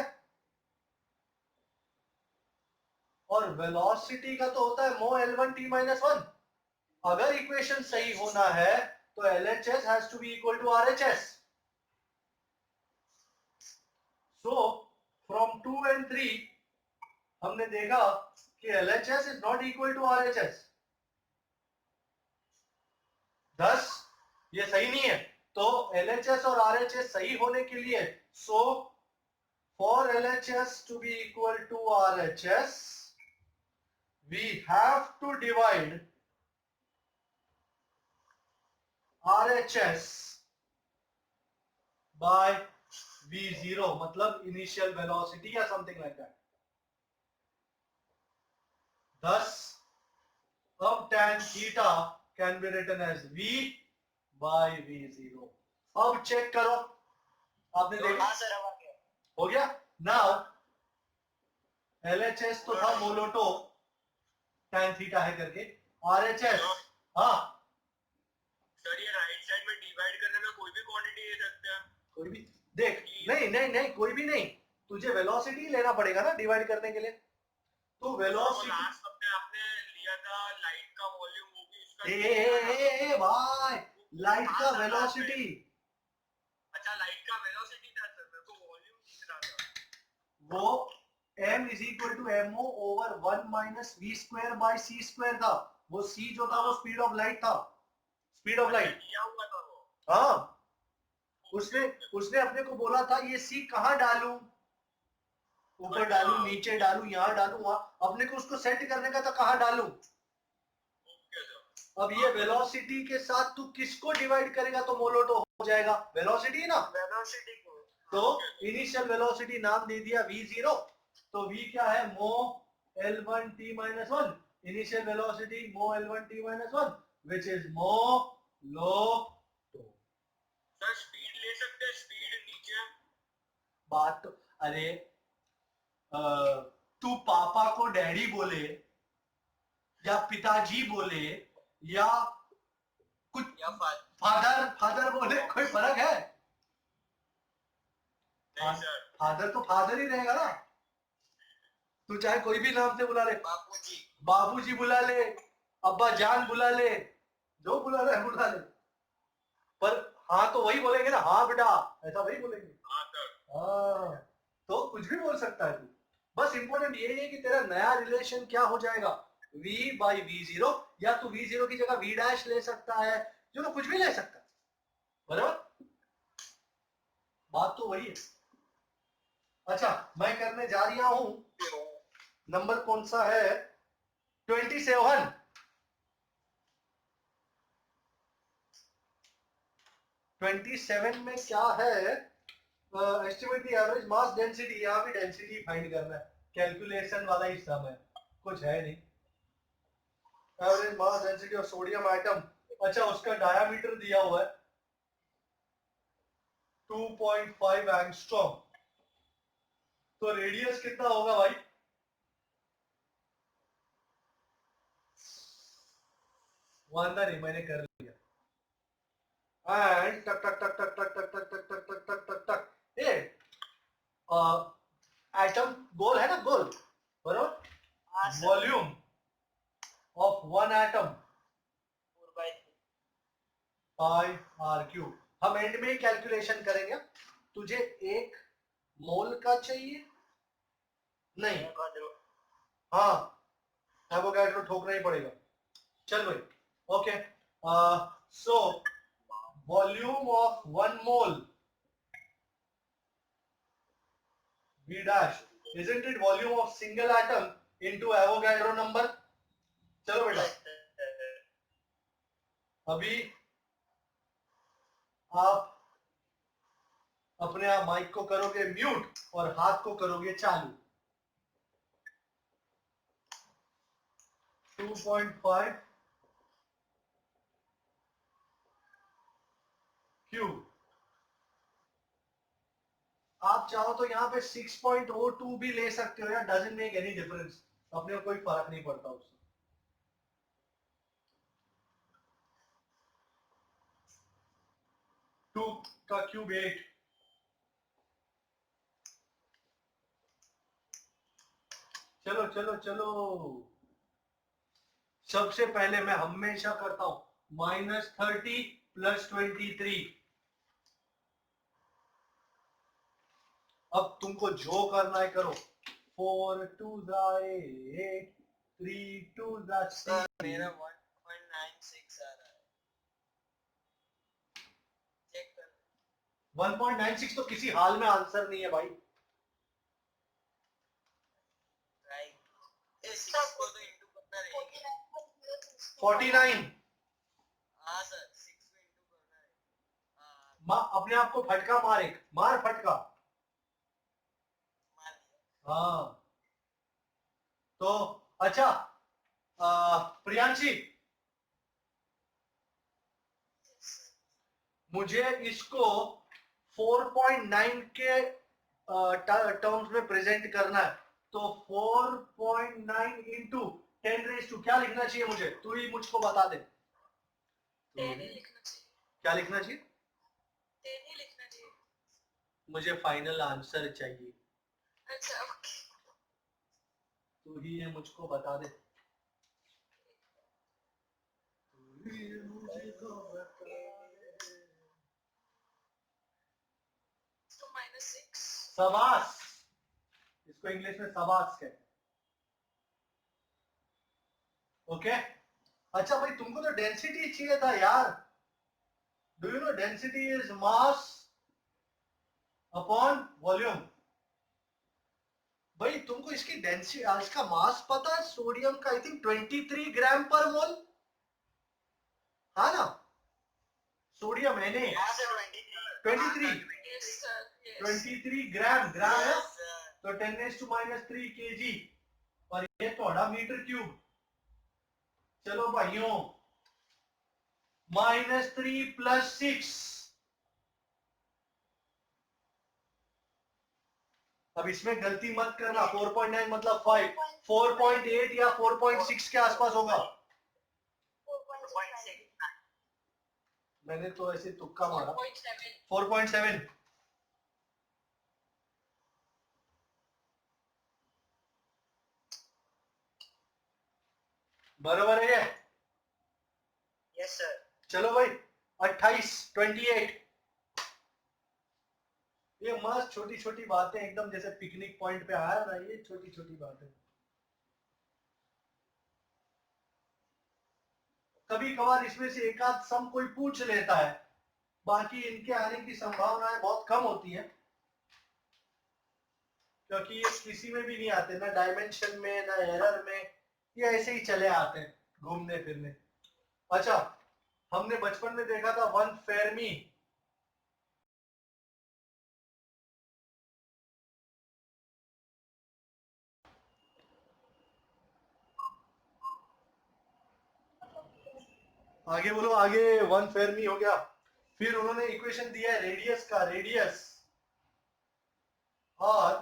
और वेलोसिटी का तो होता है मो L1 t minus 1। अगर इक्वेशन सही होना है तो LHS has to be equal to RHS। So from 2 and 3 हमने देखा कि LHS is not equal to RHS, thus ये सही नहीं है। तो LHS और RHS सही होने के लिए, so for LHS to be equal to RHS we have to divide RHS by V0, मतलब initial velocity या something like that। Thus, अब tan theta can be written as V by V0। अब check करो, आपने देखा? हाँ sir, अब आ गया। हो गया। नाउ LHS तो था मोलोटो tan थीटा है करके, RHS हाँ सर ये राइट साइड में डिवाइड करने में कोई भी क्वांटिटी ले सकते हैं? कोई भी देख, नहीं नहीं नहीं कोई भी नहीं, तुझे वेलोसिटी लेना पड़ेगा ना डिवाइड करने के लिए। तो वेलोसिटी लास्ट अपने आपने लिया था लाइट का वॉल्यूम, वो भी उसका ए भाई, लाइट का वेलोसिटी, अच्छा लाइट का वेलोसिटी था सर, मेरे को वॉल्यूम दिख रहा था। वो m is equal to mo over 1 minus v square by c square था। वो c जो था वो स्पीड ऑफ लाइट था, स्पीड ऑफ लाइट। किया हुआ था वो। हाँ, उसने अपने को बोला था ये c कहाँ डालूं, ऊपर डालूं, नीचे डालूं, यहाँ डालूं, वहां, अपने को उसको सेट करने का था कहाँ डालूं। अब ये वेलोसिटी के साथ तू किसको डिवाइड करेगा तो मोलोटो हो जाएगा, वेलोसिटी ना। वेलोसिटी को तो इनिशियल वेलोसिटी नाम दे दिया v0, तो v क्या है, मो L1 t minus 1, initial velocity मो L1 t minus 1 which is मो लो। सर स्पीड ले सकते हैं, स्पीड नीचे। बात तो, अरे तू पापा को डैडी बोले या पिताजी बोले या कुछ या फादर बोले, कोई फर्क है? नहीं सर, फादर तो फादर ही रहेगा ना, तू चाहे कोई भी नाम से बुला ले, बापूजी, बाबूजी बुला ले, अब्बा जान बुला ले, जो बुला ले बुला ले, पर हाँ तो वही बोलेंगे ना, हाँ बेटा, ऐसा वही बोलेंगे। हाँ सर, हाँ, तो कुछ भी बोल सकता है तू, बस इंपॉर्टेंट ये है कि तेरा नया रिलेशन क्या हो जाएगा, v by v0, या तू v0 की जगह v डैश ले सकता है, जो तो कुछ भी ले सकता है, बराबर, बात तो वही है। अच्छा, मैं करने जा रहा हूं, नंबर कौन सा है, 27। में क्या है, estimate the average mass density, यहाँ भी डेंसिटी फाइंड करना है, कैलकुलेशन वाला ही सम है, कुछ है नहीं। Average mass density of sodium atom, अच्छा उसका डायामीटर दिया हुआ है 2.5 एंगस्ट्रॉम, तो रेडियस कितना होगा भाई, वांदा नहीं, मैंने कर लिया। एंड टक टक टक टक टक टक टक टक टक टक टक टक टक, ए एटम गोल है ना, गोल, बराबर, volume of one atom 4/3 r³। हम एंड में ही कैलकुलेशन करेंगे। तुझे एक मोल का चाहिए, नहीं, हाँ एवोगाड्रो ठोकना ही पड़ेगा, चल भाई, okay, so volume of 1 mole V dash, isn't it volume of single atom into Avogadro number? चलो बेटा, अभी आप अपने आप माइक को करोगे म्यूट और हाथ को करोगे चालू। 2.5 क्यूब, आप चाहो तो यहाँ पे 6.02 भी ले सकते हो या, डजंट मेक एनी डिफरेंस, अपने को कोई फर्क नहीं पड़ता उससे। टू का क्यूब 8, चलो चलो चलो, सबसे पहले मैं हमेशा करता हूं -30 + 23। अब तुमको जो करना है करो। 4 2 8, 3 2 सर मेरा 1.96 आ रहा है, चेक कर। 1.96 तो किसी हाल में आंसर नहीं है भाई। राइट, ए 6 को तो इंटू करना रहेगा। 49, हाँ सर, 6 को इंटू करना है। अपने आप को फटका मार, एक मार फटका। मार दिया। हाँ, तो अच्छा, प्रियांशी, मुझे इसको 4.9 के टर्म्स में प्रेजेंट करना है, तो 4.9 इंटू 10⁻², क्या लिखना चाहिए मुझे? तू ही मुझको बता दे। 10 ही लिखना चाहिए, क्या लिखना चाहिए? 10 ही लिखना चाहिए। मुझे फाइनल आंसर चाहिए, अच्छा ओके, तू ही ये मुझको बता दे। तू ही ये मुझको बता दे। तो -6। शाबाश, इसको इंग्लिश में शाबाश कहते हैं। ओके, अच्छा भाई, तुमको तो डेंसिटी चाहिए था यार। Do you know density is mass upon volume. भाई तुमको इसकी डेंसिटी, इसका मास पता है? सोडियम का आई थिंक 23 ग्राम पर मोल, हाँ ना? सोडियम Na हाँ सर, 23 यस सर, यस 23 ग्राम, ग्राम है Yes, sir. तो 10⁻³ kg, और ये थोड़ा मीटर क्यूब। चलो भाइयों, -3 + 6, अब इसमें गलती मत करना। 4.9 मतलब 5, 4.8 या 4.6 के आसपास होगा। 4.6. मैंने तो ऐसे तुक्का मारा। 4.7। 4.7, बराबर है ये? Yes, sir. चलो भाई, 28 28, ये मस्त छोटी छोटी बातें, एकदम जैसे पिकनिक पॉइंट पे आया ना, ये छोटी छोटी बातें। कभी कभार इसमें से एक आध सम कोई पूछ लेता है, बाकी इनके आने की संभावनाएं बहुत कम होती है, क्योंकि ये किसी में भी नहीं आते, ना डायमेंशन में ना एरर में, ये ऐसे ही चले आते हैं घूमने फिरने। अच्छा, हमने बचपन में देखा था 1 फेरमी, आगे बोलो, आगे 1 फेरमी हो गया। फिर उन्होंने इक्वेशन दिया है रेडियस का, radius r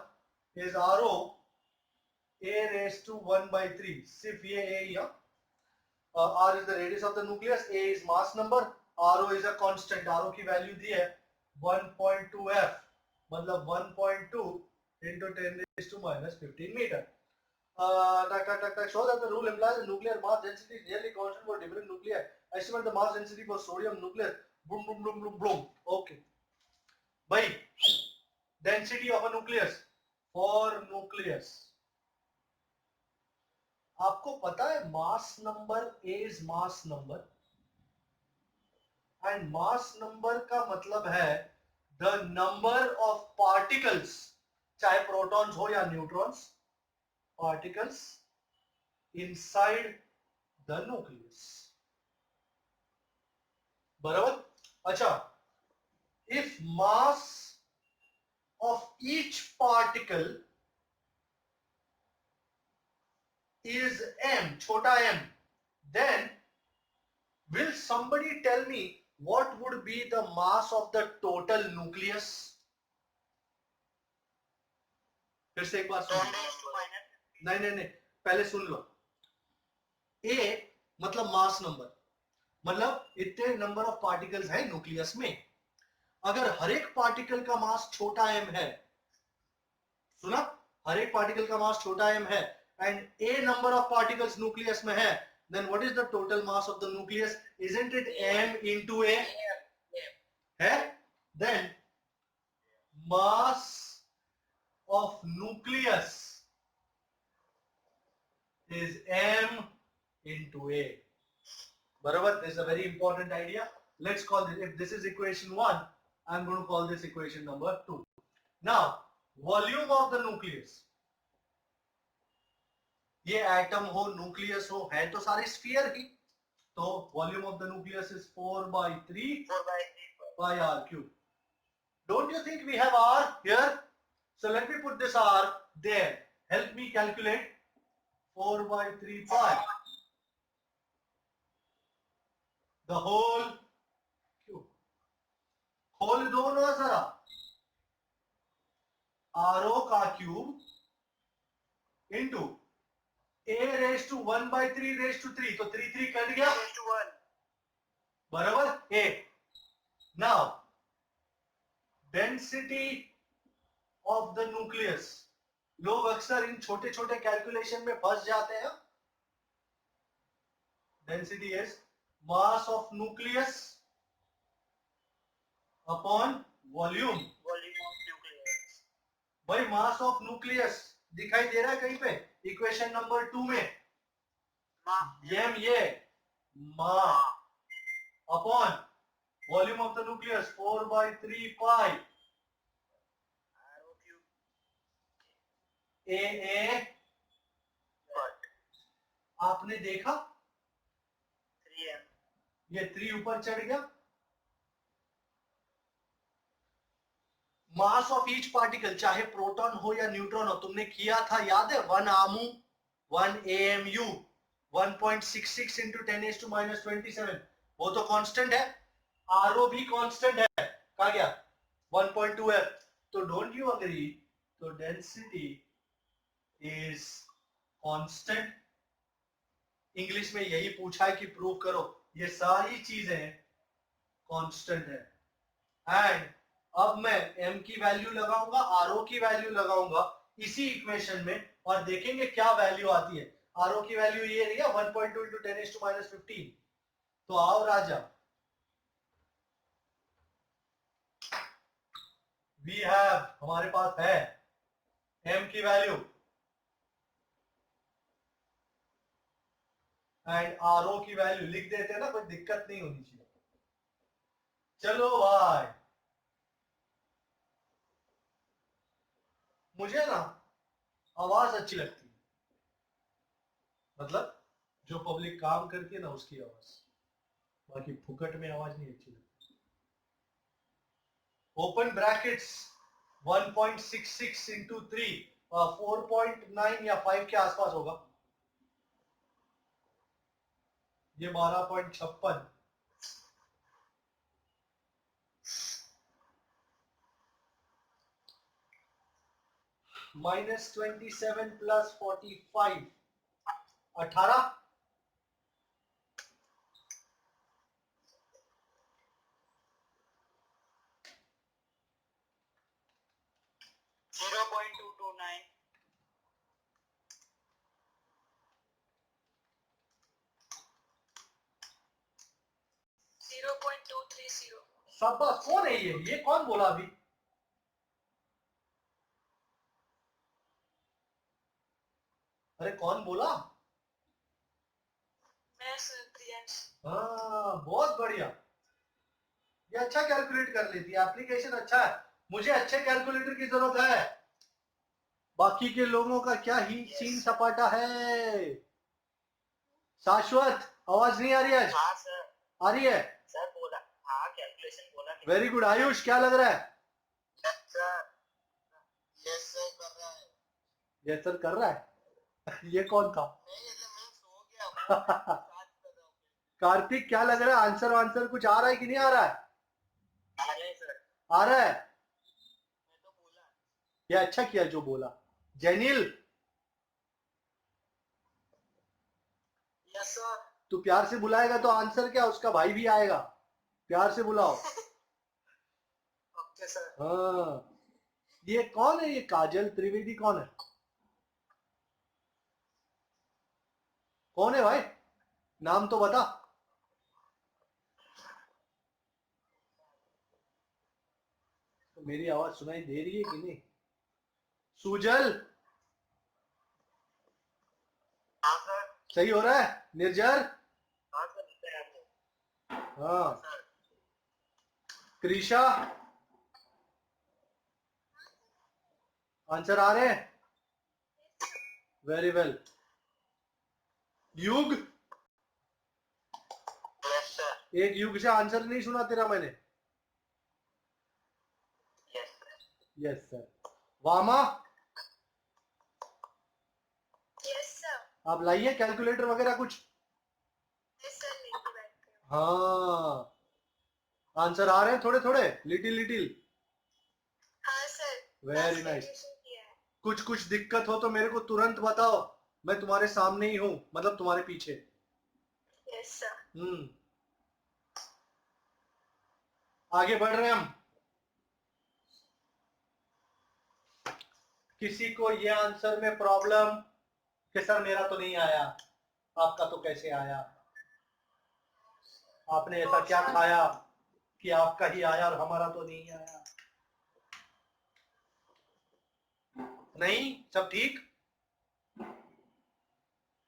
is ro a⁻⁴ सिर्फ ये a ही है। r is the radius of the nucleus, a is mass number, ro is a constant, ro की वैल्यू दी है 1.2f, मतलब 1.2 into 10⁻⁻15 metre. Show that the rule implies the nuclear mass density is nearly constant for different nuclei. Estimate the mass density for sodium nucleus. Boom, boom, boom, boom, boom. Okay. By density of a nucleus for nucleus. आपको पता है mass number is mass number, and mass number का मतलब है the number of particles, चाहे protons हो या neutrons, particles inside the nucleus. बराबर। अच्छा, if mass of each particle is m, छोटा m, then will somebody tell me what would be the mass of the total nucleus? फिर से एक बार सुन 10 raised to minus नहीं नहीं नहीं, पहले सुन लो। a मतलब मास नंबर, मतलब इतने नंबर ऑफ पार्टिकल्स है न्यूक्लियस में। अगर हर एक पार्टिकल का मास छोटा m है, सुना, हर एक पार्टिकल का मास छोटा m है, and a number of particles nucleus में है, then what is the total mass of the nucleus? Isn't it m into a? है? Then mass of nucleus is m into a. बराबर? This is a very important idea. Let's call this, if this is equation 1, I'm going to call this equation number 2. Now, volume of the nucleus. ये atom हो, nucleus हो, है तो सारे sphere ही, तो volume of the nucleus is 4/3 by r cube. Don't you think we have r here? So let me put this r there. Help me calculate 4/3 pi. The whole cube. खोल दो ना जरा, r0 का cube into a raised to 1/3 raised to 3, तो 3 cut गया, raised to 1. बराबर a. Now density of the nucleus, लोग अक्सर इन छोटे छोटे कैलकुलेशन में फंस जाते हैं। Density is mass of nucleus upon volume. Volume of nucleus. भाई मास ऑफ न्यूक्लियस दिखाई दे रहा है कहीं पे इक्वेशन नंबर 2 में, ये मा upon volume of the nucleus 4/3 pi Arrow cube. a। But आपने देखा 3m. ये 3 ऊपर चढ़ गया। मास ऑफ ईच पार्टिकल, चाहे प्रोटॉन हो या न्यूट्रॉन हो, तुमने किया था याद है, 1 आमू 1 AMU 1.66 इंटू 10⁻⁻27, वो तो कांस्टेंट है। आरओ भी कांस्टेंट है, कहा गया 1.2 है। तो डोंट यू अग्री, तो डेंसिटी इज कांस्टेंट। इंग्लिश में यही पूछा है कि प्रूव करो, ये सारी चीजें कांस्टेंट है। एंड अब मैं m की वैल्यू लगाऊंगा, r0 की वैल्यू लगाऊंगा इसी इक्वेशन में, और देखेंगे क्या वैल्यू आती है। r0 की वैल्यू ये रही है 1.2 इंटू 10⁻⁻15। तो आओ राजा, वी हैव, हमारे पास है m की वैल्यू एंड r0 की वैल्यू, लिख देते हैं ना, कोई दिक्कत नहीं होनी चाहिए। चलो भाई, मुझे ना आवाज अच्छी लगती है, मतलब जो पब्लिक काम करती है ना उसकी आवाज, बाकी फुकट में आवाज नहीं अच्छी लगती। ओपन ब्रैकेट्स 1.66 इंटू 3 4.9 या 5 के आसपास होगा, ये 12.56, -27 प्लस 45 18, 0.229. 0.230. शाबाश। कौन है ये कौन बोला अभी? अरे कौन बोला? मैं सर प्रियांश। हाँ बहुत बढ़िया, ये अच्छा कैलकुलेट कर लेती है, एप्लीकेशन अच्छा है। मुझे अच्छे कैलकुलेटर की जरूरत है, बाकी के लोगों का क्या ही सीन सपाटा है। शाश्वत आवाज नहीं आ रही आज? हाँ सर। आ रही है? सर बोला, हाँ कैलकुलेशन बोला। Very good. आयुष क्या लग रहा है? सर यस सर कर रहा है। ये सर कर रहा है ये कौन था? नहीं मैं सो गया। कार्तिक क्या लग रहा है, आंसर आंसर कुछ आ रहा है कि नहीं आ रहा है? आ रहे हैं सर। आ रहा है? मैं तो बोला। ये अच्छा किया जो बोला। Jainil yes sir. तू प्यार से बुलाएगा तो आंसर क्या, उसका भाई भी आएगा, प्यार से बुलाओ। Okay sir. हाँ ये कौन है, ये काजल त्रिवेदी कौन है? कौन है भाई, नाम तो बता। तो मेरी आवाज सुनाई दे रही है कि नहीं? सुजल हाँ सर। सही हो रहा है? निर्जर हाँ सर लिखते हैं आपको। हाँ। सर कृषा आंसर आ रहे हैं? Very well. Yug yes sir. एक युग से आंसर नहीं सुना तेरा मैंने। Yes sir. Yes sir. Vama yes sir. आप लाइए कैलकुलेटर वगैरह कुछ। यस सर लेके बैठते हैं। हाँ आंसर आ रहे हैं थोड़े थोड़े, लिटिल लिटिल। हाँ सर। Very nice. ट्रांसलेशन किया है। कुछ कुछ दिक्कत हो तो मेरे को तुरंत बताओ, मैं तुम्हारे सामने ही हूं, मतलब तुम्हारे पीछे। Yes sir. आगे बढ़ रहे हैं हम। किसी को ये आंसर में प्रॉब्लम कि सर मेरा तो नहीं आया, आपका तो कैसे आया, आपने ऐसा क्या खाया कि आपका ही आया और हमारा तो नहीं आया? नहीं सब ठीक?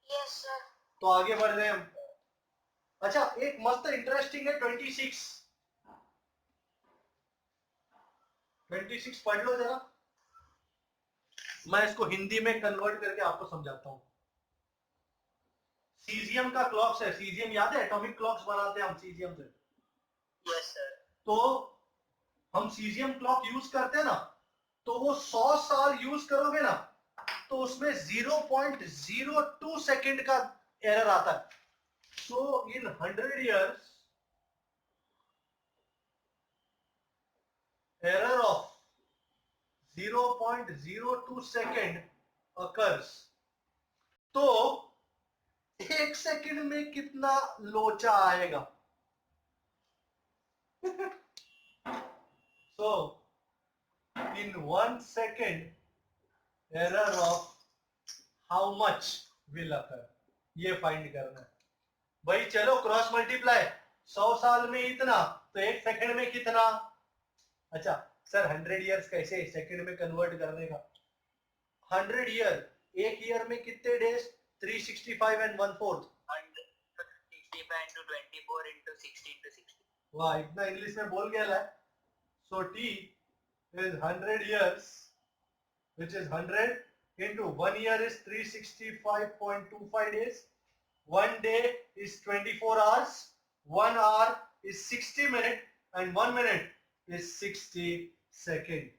Yes sir. तो आगे बढ़ रहे हैं हम। अच्छा एक मस्त इंटरेस्टिंग है 26। 26 पढ़ लो जरा, मैं इसको हिंदी में कन्वर्ट करके आपको समझाता हूँ। सीजियम का क्लॉक्स है, सीजियम याद है, एटॉमिक क्लॉक्स बनाते हैं हम सीजियम से। Yes sir. तो हम सीजियम क्लॉक यूज करते हैं ना, तो वो 100 साल यूज करोगे ना तो उसमें 0.02 सेकंड का एरर आता है। सो इन 100 years error of 0.02 second occurs। तो एक सेकंड में कितना लोचा आएगा? सो इन 1 second error of how much will occur, ये फाइंड करना है भाई। चलो क्रॉस मल्टीप्लाई, 100 साल में इतना तो एक सेकंड में कितना। अच्छा सर 100 years कैसे सेकंड में कन्वर्ट करने का? 100 ईयर, एक ईयर में कितने days? 365 and 1/4। 65 into 24 into 60 into 60। वाह इतना इंग्लिश में बोल गया है। So T is 100 years which is 100 into 1 year is 365.25 days, 1 day is 24 hours, 1 hour is 60 minute and 1 minute is 60 second।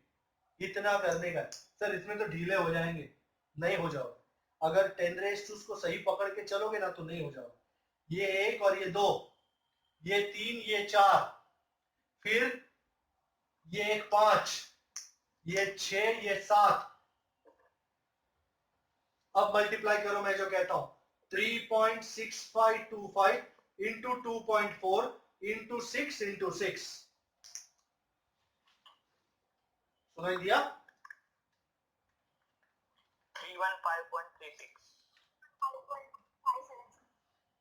इतना करने का सर, इसमें तो ढीले हो जाएंगे, नहीं हो जाओ। अगर 10 रेज़ टू उसको सही पकड़ के चलोगे ना तो नहीं हो जाओ। ये 1 और ये 2, ये 3, ये 4, फिर ये 1 5, ये 6, ये 7। अब मल्टीप्लाई करो, मैं जो कहता हूं 3.6525 इंटू 2.4 इंटू 6 इंटू 6। सुनाई दिया? 315.36।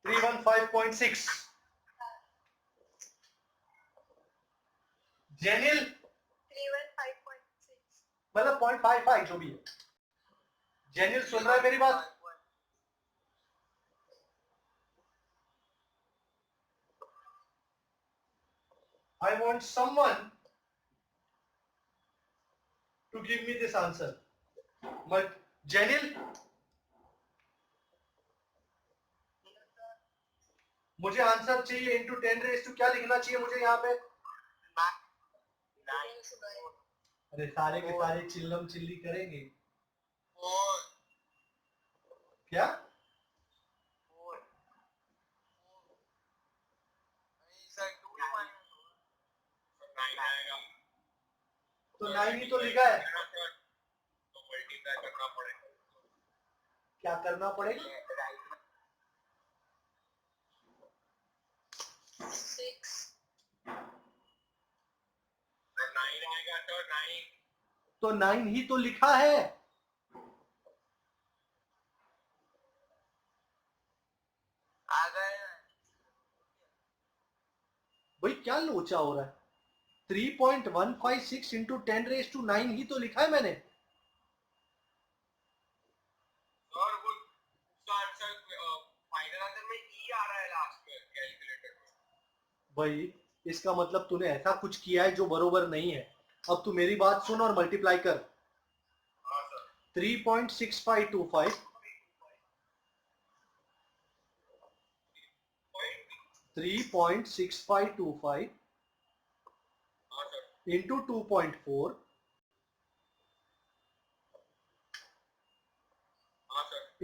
315.6। जेनिल 315.6। मतलब 0.55 जो भी है। जेनिल सुन रहा है मेरी बात? I want someone to give me this answer. But Jenil, मुझे आंसर चाहिए इंटू 10 रेज टू क्या लिखना चाहिए मुझे यहाँ पे? अरे सारे के सारे चिल्लम चिल्ली करेंगे क्या? तो 9 ही तो लिखा है, क्या करना पड़ेगा? 6 तो 9 ही तो लिखा है। भाई क्या लोचा हो रहा है? 3.156 इंटू 10 रेज टू 9 ही तो लिखा है मैंने। भाई इसका मतलब तूने ऐसा कुछ किया है जो बरोबर नहीं है। अब तू मेरी बात सुन और मल्टीप्लाई कर। 3.6525 3.6525 इंटू 2.4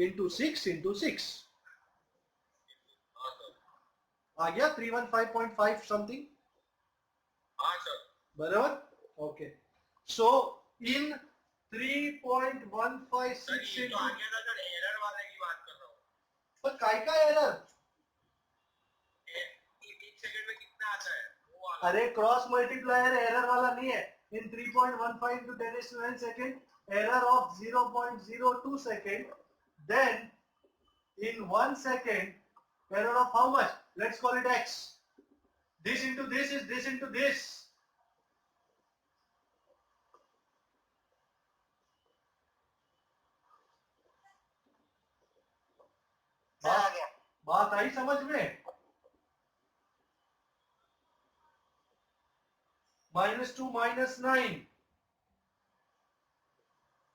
इंटू 6 इंटू 6 आ गया 315.5 समथिंग बराबर। ओके सो इन 3.156 पर काय का एरर? अरे क्रॉस मल्टीप्लायर एरर वाला नहीं है। इन 3.15 into 10 is to 9 second error of 0.02 second, then in 1 second error of how much? Let's call it x. This into this is this into this. बात आई समझ में? -2 -9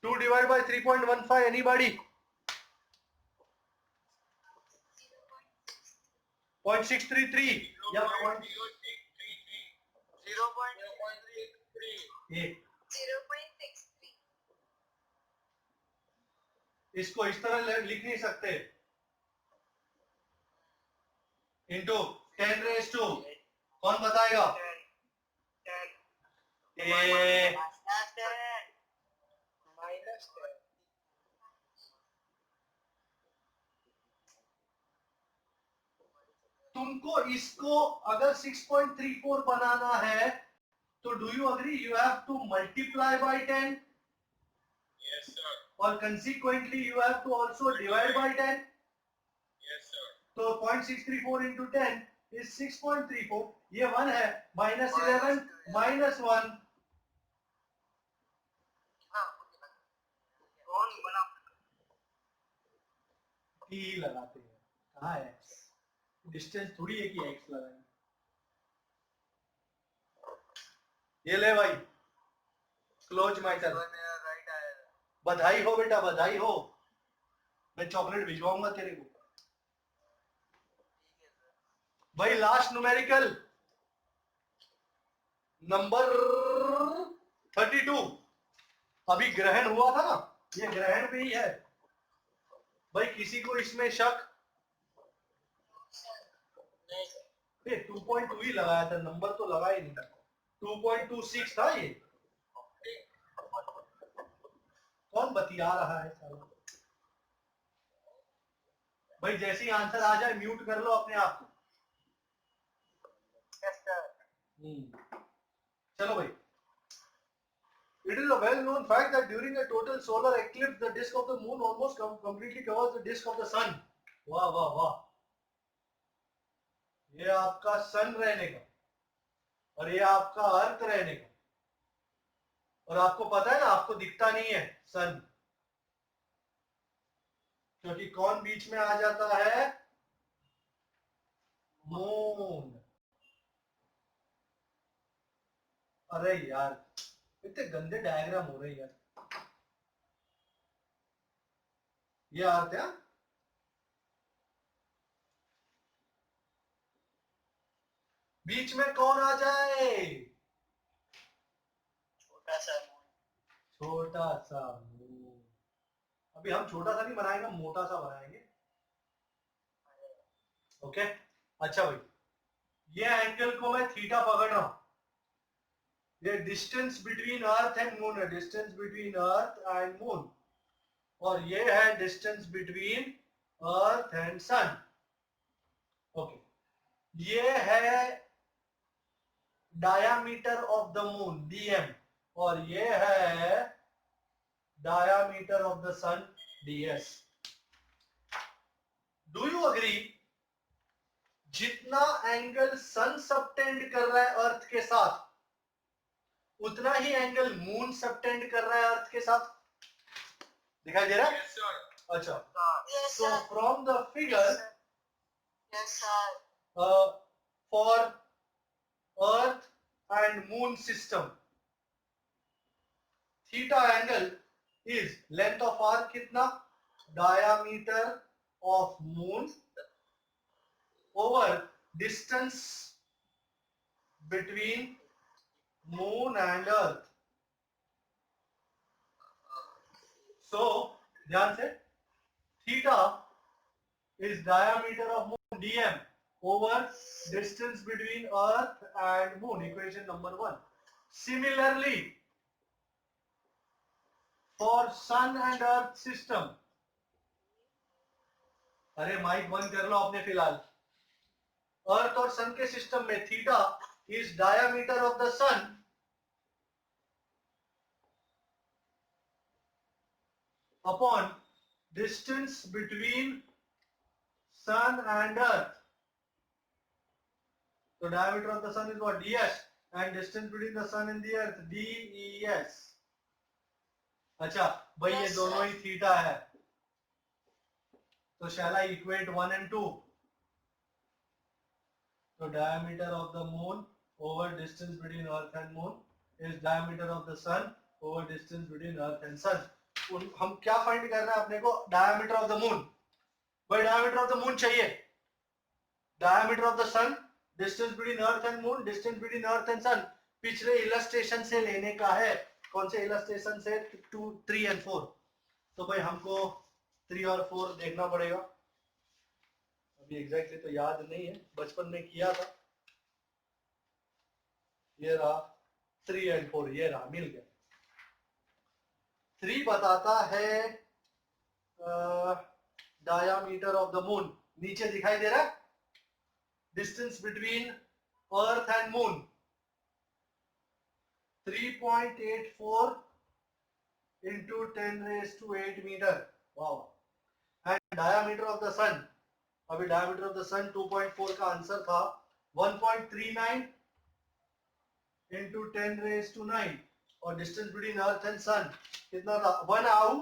2 divided by 3.15 anybody? 0.633 या 0.063 इसको इस तरह लिख नहीं सकते इंटू 10 रेज टू कौन बताएगा? तुमको इसको अगर 6.34 बनाना है तो do you agree you have to multiply by 10 और consequently you have to also divide by 10। तो 0.634 into 10 is 6.34, ये 1 है, -11 -1 ही लगाते हैं। कहाँ है x? डिस्टेंस थोड़ी है कि x लगाएंगे। ये ले भाई क्लोज माय सेल्फ। बधाई हो बेटा बधाई हो, मैं चॉकलेट भिजवाऊंगा तेरे को। भाई लास्ट न्यूमेरिकल नंबर 32 अभी ग्रहण हुआ था ना, ये ग्रहण पे ही है। भाई किसी को इसमें शक? 2.2 ही लगाया था, नंबर तो लगा ही नहीं था। 2.26 था ये। कौन बतिया रहा है साला? भाई जैसे ही आंसर आ जाए म्यूट कर लो अपने आप को। चलो भाई। It is a well-known fact that during a total solar eclipse, the disk of the moon almost completely covers the disk of the sun. वाह वाह वाह, ये आपका सन रहने का और ये आपका अर्थ रहने का। और आपको पता है ना, आपको दिखता नहीं है सन, क्योंकि कौन बीच में आ जाता है? मून। अरे यार इतने गंदे डायग्राम हो रहे हैं यार। ये आते हैं बीच में कौन आ जाए? छोटा सा मून। छोटा सा मून। अभी हम छोटा सा नहीं बनाएंगे, मोटा सा बनाएंगे। ओके अच्छा भाई, ये एंगल को मैं थीटा पकड़ रहा हूं। ये distance between earth and moon है, distance between earth and moon. और ये है distance between earth and sun. Okay, ये है diameter of the moon DM, और ये है diameter of the sun DS. Do you agree? जितना एंगल सन सबटेंड कर रहा है अर्थ के साथ, उतना ही एंगल मून सबटेंड कर रहा है अर्थ के साथ। दिखाई दे रहा है? Yes, sir. अच्छा, Yes, so sir. from the figure Yes, sir. for earth and moon system, theta angle is length of arc कितना? Diameter of moon over distance between moon and earth. So ध्यान से, theta is diameter of moon dm over distance between earth and moon, equation number 1. Similarly, for sun and earth system, अरे mic बंद कर लो अपने फिलहाल। अर्थ और सन के system में theta is diameter of the sun upon distance between sun and earth. तो diameter of the sun is what? ds, and distance between the sun and the earth des। अच्छा भाई, ये Yes, दोनों sir. ही theta है, तो shall I equate 1 and 2? So diameter of the moon over distance between earth and moon is diameter of the sun over distance between earth and sun. हम क्या find कर रहे हैं अपने को? Diameter of the moon. भाई diameter of the moon चाहिए, diameter of the sun, distance between earth and moon, distance between earth and sun पिछले इलस्ट्रेशन से लेने का है। कौन से इलस्ट्रेशन से? 2, 3 and 4। तो भाई हमको 3 और 4 देखना पड़ेगा। अभी एग्जैक्टली तो याद नहीं है, बचपन में किया था। ये रहा 3 and 4, ये रहा, मिल गया। 3 बताता है डायामीटर ऑफ द मून, नीचे दिखाई दे रहा है, distance between earth and moon 3.84 into 10⁸ metre. Wow. And diameter of the sun, अभी डायमीटर ऑफ द सन 2.4 का आंसर था 1.39 into 10⁹, और डिस्टेंस बिटवीन अर्थ एंड सन कितना था? 1 आउ।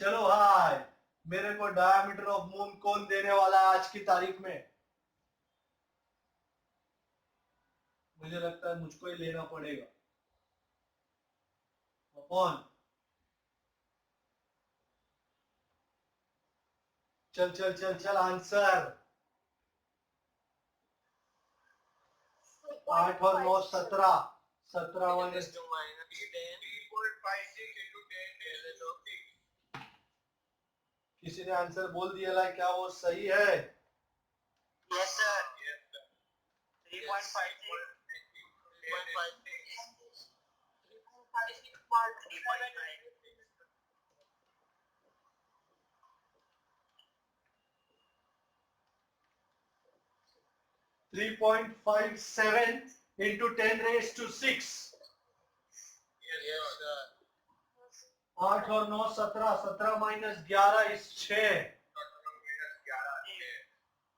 चलो भाई, मेरे को डायमीटर ऑफ मून कौन देने वाला है आज की तारीख में? मुझे लगता है मुझको ही लेना पड़ेगा। अपॉन, चल चल चल चल आंसर 8 और 9 17, 17 Minus माइनस 2 minus 10. 3.56 into 10 किसी ने आंसर बोल दिया ला, क्या वो सही है? Yes, sir. Yes, sir. 3.56. 3.56. 3.5. 3.57 into 10⁶। Yes, sir. 8 और 9 17, 17 माइनस 11 इस 6। Minus 11.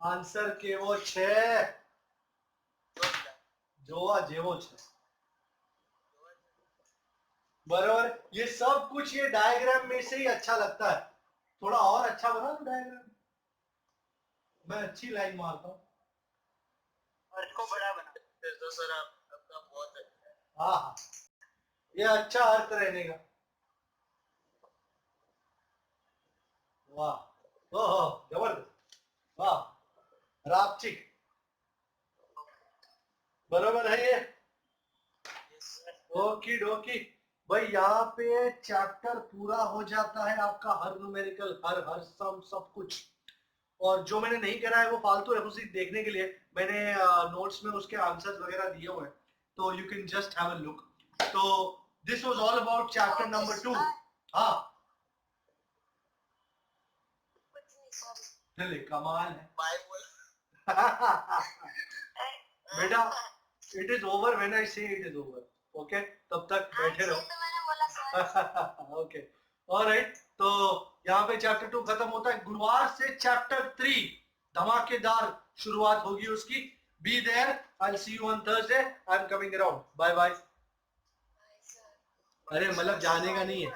आंसर के वो 6 जोवा जेवो 6। बराबर। ये सब कुछ ये डायग्राम में से ही अच्छा लगता है। थोड़ा और अच्छा बना दो डायग्राम, मैं अच्छी लाइन मारता हूं। अर्थ को बड़ा बना। फिर तो सर आपका बहुत अच्छा है। हाँ हाँ, ये अच्छा अर्थ रहने का। वाह, ओहो जबरदस्त, वाह रापचिक, बरोबर है ये। ओकी डोकी भाई, यहाँ पे चैप्टर पूरा हो जाता है आपका, हर न्यूमेरिकल, हर सम, सब कुछ। और जो मैंने नहीं करा है वो फालतू है, उसी देखने के लिए मैंने नोट्स में उसके आंसर्स वगैरह दिए हुए हैं, तो you can just have a look. तो this was all about chapter number 2। हाँ कुछ नहीं सॉरी। चलिए, कमाल है। बाय बोल। बेटा, it is over when I से इट इज ओवर, ओके? तब तक बैठे रहो। तो मैंने बोला सॉरी। Okay, alright. तो यहाँ पे चैप्टर 2 खत्म होता है। गुरुवार से चैप्टर 3 धमाकेदार शुरुआत होगी उसकी। Be there, I will see you on Thursday, I am coming around. Bye bye. अरे मतलब जाने का नहीं है।